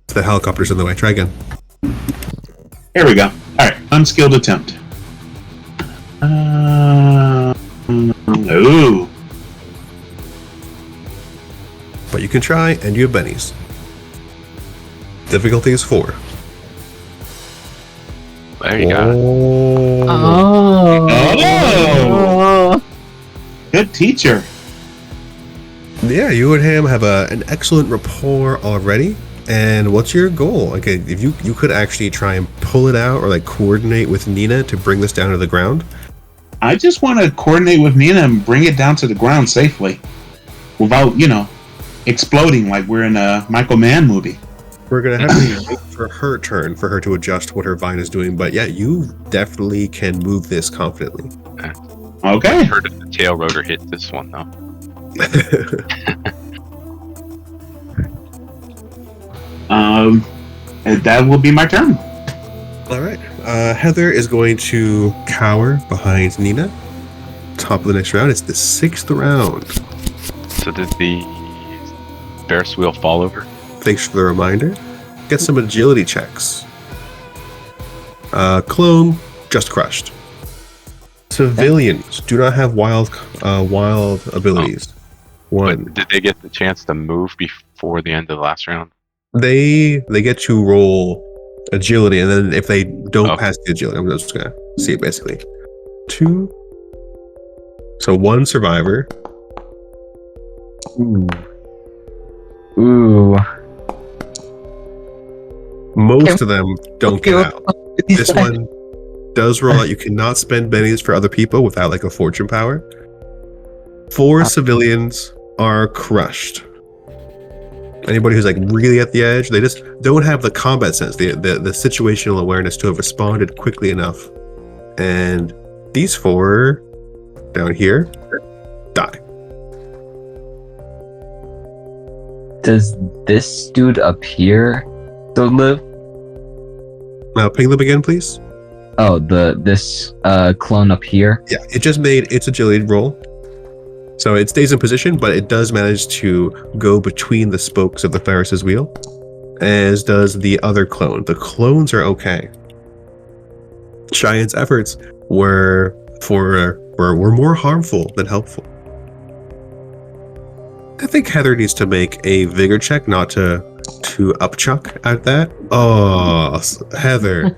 E: The helicopter's in the way. Try again.
D: Here we go. Alright, unskilled attempt. Ooh.
E: But you can try, and you have bennies. Difficulty is 4.
C: There you go.
B: Oh.
D: Oh. Good teacher.
E: Yeah, you and him have an excellent rapport already. And what's your goal? Okay, if you could actually try and pull it out or like coordinate with Nina to bring this down to the ground.
D: I just want to coordinate with Nina and bring it down to the ground safely. Without, exploding like we're in a Michael Mann movie.
E: We're gonna have to wait for her turn for her to adjust what her vine is doing. But yeah, you definitely can move this confidently.
D: Okay.
C: I heard if the tail rotor hit this one though.
D: And that will be my turn.
E: All right. Heather is going to cower behind Nina. Top of the next round. It's the 6th round.
C: So did the Ferris wheel fall over?
E: Thanks for the reminder. Get some agility checks. Clone just crushed. Civilians do not have wild abilities. One.
C: But did they get the chance to move before the end of the last round?
E: They get to roll agility, and then if they don't pass the agility, I'm just gonna see it basically. 2. So 1 survivor.
A: Ooh.
E: Most of them don't get out. This one does roll out. You cannot spend bennies for other people without like a fortune power. 4 civilians are crushed. Anybody who's like really at the edge, they just don't have the combat sense, the situational awareness to have responded quickly enough. And these 4 down here die.
A: Does this dude up here still live?
E: Now ping them again, please.
A: Oh, this clone up here.
E: Yeah, it just made its agility roll. So it stays in position, but it does manage to go between the spokes of the Ferris's wheel, as does the other clone. The clones are okay. Cheyenne's efforts were more harmful than helpful. I think Heather needs to make a vigor check, not to upchuck at that. Oh, Heather.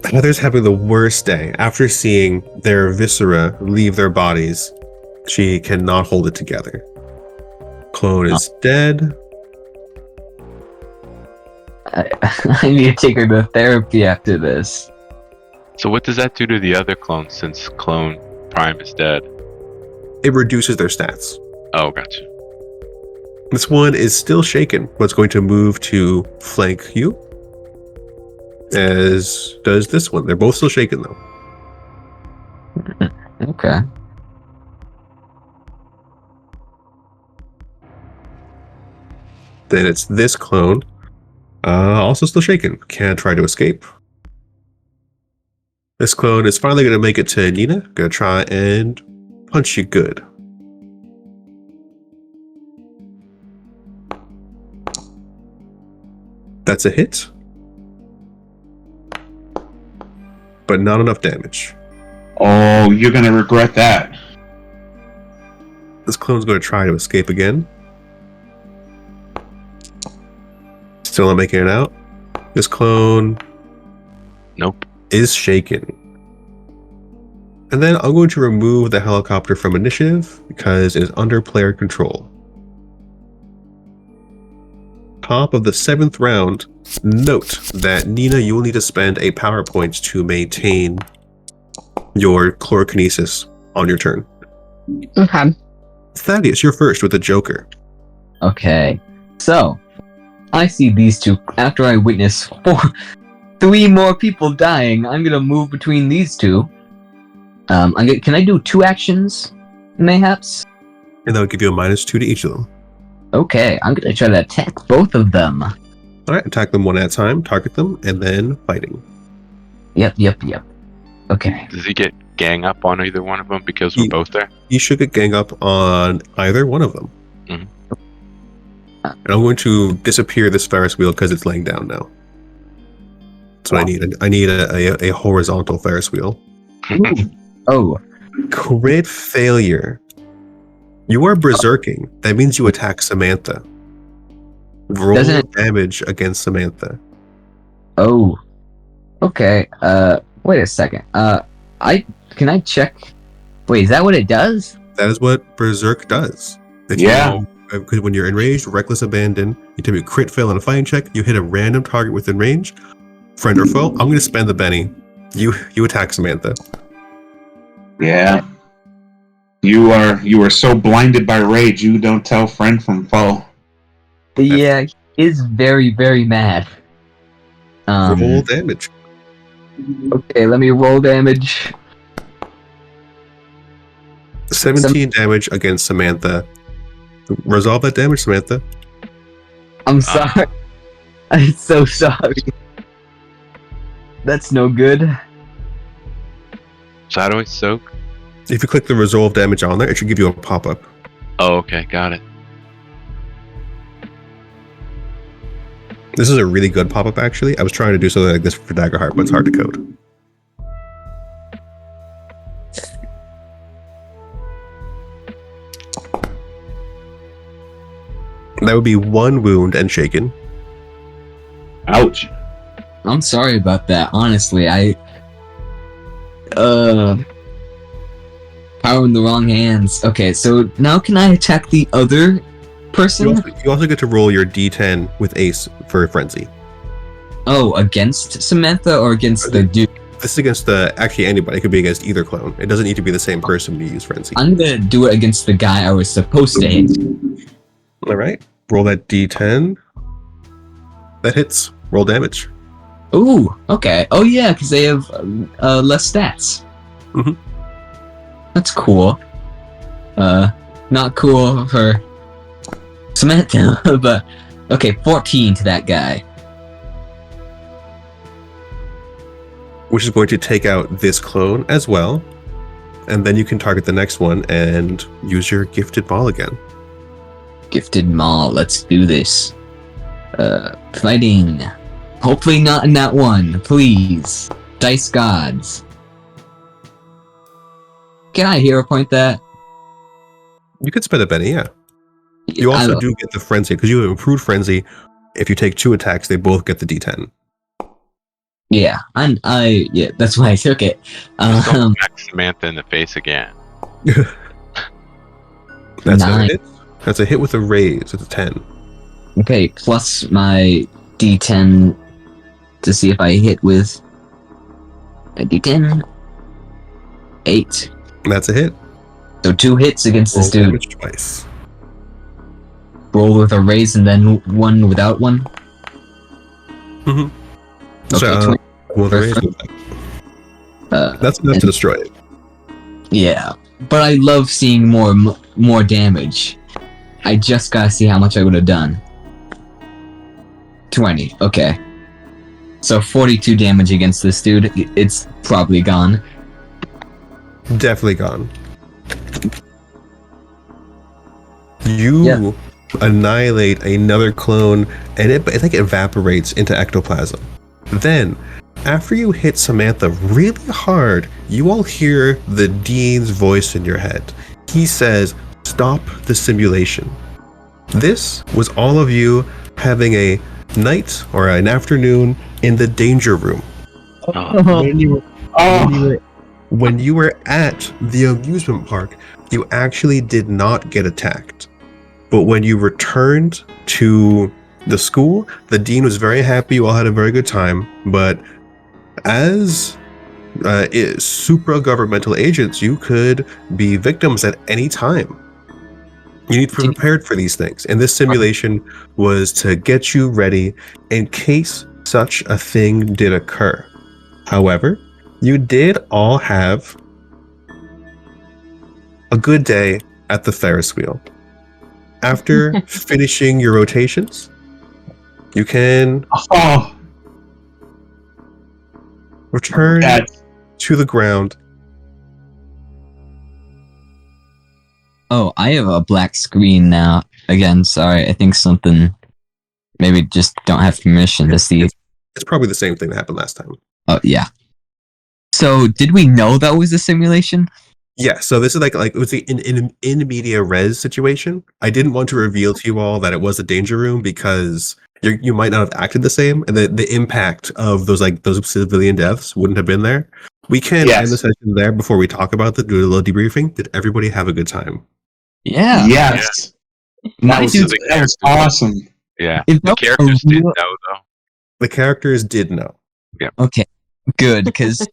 E: Heather's having the worst day. After seeing their viscera leave their bodies, she cannot hold it together. Clone is dead.
A: I need to take her to therapy after this.
C: So what does that do to the other clones since Clone Prime is dead?
E: It reduces their stats.
C: Oh, gotcha.
E: This one is still shaken, but it's going to move to flank you. As does this one. They're both still shaken though.
A: Okay.
E: Then it's this clone. Also still shaken. Can't try to escape. This clone is finally going to make it to Nina. Going to try and punch you good. That's a hit. But not enough damage.
D: Oh, you're going to regret that.
E: This clone's going to try to escape again. Still not making it out. This clone...
C: Nope.
E: Is shaken. And then I'm going to remove the helicopter from initiative because it is under player control. Top of the 7th round, note that Nina, you will need to spend a power point to maintain your chlorokinesis on your turn.
B: Okay.
E: Thaddeus, you're first with the Joker.
A: Okay. So, I see these two. After I witness 3 more people dying, I'm gonna move between these two. Can I do 2 actions, mayhaps?
E: And that would give you a -2 to each of them.
A: Okay, I'm gonna try to attack both of them.
E: Alright, attack them one at a time, target them, and then fighting.
A: Yep. Okay.
C: Does he get gang up on either one of them because we're both there?
E: You should get gang up on either one of them.
C: Mhm.
E: And I'm going to disappear this Ferris wheel because it's laying down now. That's what I need. I need a horizontal Ferris wheel.
A: Oh.
E: Crit failure. You are berserking. That means you attack Samantha. Roll damage against Samantha.
A: Oh. Okay. Wait a second. Can I check? Wait, is that what it does?
E: That is what berserk does. Because when you're enraged, reckless abandon, you take a crit fail on a fighting check, you hit a random target within range, friend or foe. I'm going to spend the Benny. You attack Samantha.
D: Yeah. You are so blinded by rage, you don't tell friend from foe.
A: Yeah, is very, very mad.
E: Roll damage.
A: Okay, let me roll damage.
E: 17 damage against Samantha. Resolve that damage, Samantha.
A: I'm sorry. I'm so sorry. That's no good.
C: Shadowy Soak?
E: If you click the resolve damage on there, it should give you a pop-up.
C: Oh, okay, got it.
E: This is a really good pop-up, actually. I was trying to do something like this for Daggerheart, but it's hard to code. That would be 1 wound and shaken.
D: Ouch.
A: I'm sorry about that. Honestly, power in the wrong hands. Okay, so now can I attack the other person?
E: You also get to roll your D10 with Ace for Frenzy.
A: Oh, against Samantha or against the dude?
E: This is against actually anybody. It could be against either clone. It doesn't need to be the same person when you use Frenzy.
A: I'm gonna do it against the guy I was supposed to hit.
E: All right. Roll that D10. That hits. Roll damage.
A: Ooh, okay. Oh yeah, because they have less stats.
E: Mhm.
A: That's cool. Not cool for Samantha, but okay, 14 to that guy.
E: Which is going to take out this clone as well. And then you can target the next one and use your gifted ball again.
A: Gifted Maul, let's do this. Fighting. Hopefully not in that one, please. Dice gods. Can I hero point that?
E: You could spend a penny, yeah. You also do get the frenzy, because you have improved frenzy. If you take 2 attacks, they both get the D10.
A: Yeah, yeah, that's why I took it.
C: Don't smack Samantha in the face again.
E: That's
A: 9.
E: a hit. That's a hit with a raise. It's a 10.
A: Okay, plus my D10 to see if I hit with a D10. 8.
E: That's a hit.
A: So 2 hits against
E: Roll
A: this dude.
E: damage twice.
A: Roll with a raise and then 1 without one.
E: Mm-hmm.
A: Okay,
E: So, with a raise. That's enough to destroy it.
A: Yeah, but I love seeing more damage. I just gotta see how much I would have done. 20. Okay. So 42 damage against this dude. It's probably gone.
E: Definitely gone. You annihilate another clone, and it like evaporates into ectoplasm. Then, after you hit Samantha really hard, you all hear the Dean's voice in your head. He says, "Stop the simulation." This was all of you having a night or an afternoon in the danger room. When you were at the amusement park, you actually did not get attacked. But when you returned to the school, the dean was very happy. You all had a very good time. But as supra-governmental agents, you could be victims at any time. You need to be prepared for these things. And this simulation was to get you ready in case such a thing did occur. However, you did all have a good day at the Ferris wheel. After finishing your rotations, you can return to the ground.
A: Oh, I have a black screen now. Again, sorry. I think something... Maybe just don't have permission to see.
E: It's probably the same thing that happened last time.
A: Oh, yeah. So, did we know that was a simulation?
E: Yeah, so this is like it was an in media res situation. I didn't want to reveal to you all that it was a danger room because you might not have acted the same, and the impact of those civilian deaths wouldn't have been there. We can end the session there before we talk about do a little debriefing. Did everybody have a good time?
A: Yeah.
D: Yes.
A: Yeah.
D: That was awesome.
C: Yeah. The characters did know, though.
E: The characters did know.
C: Yeah.
A: Okay. Good, because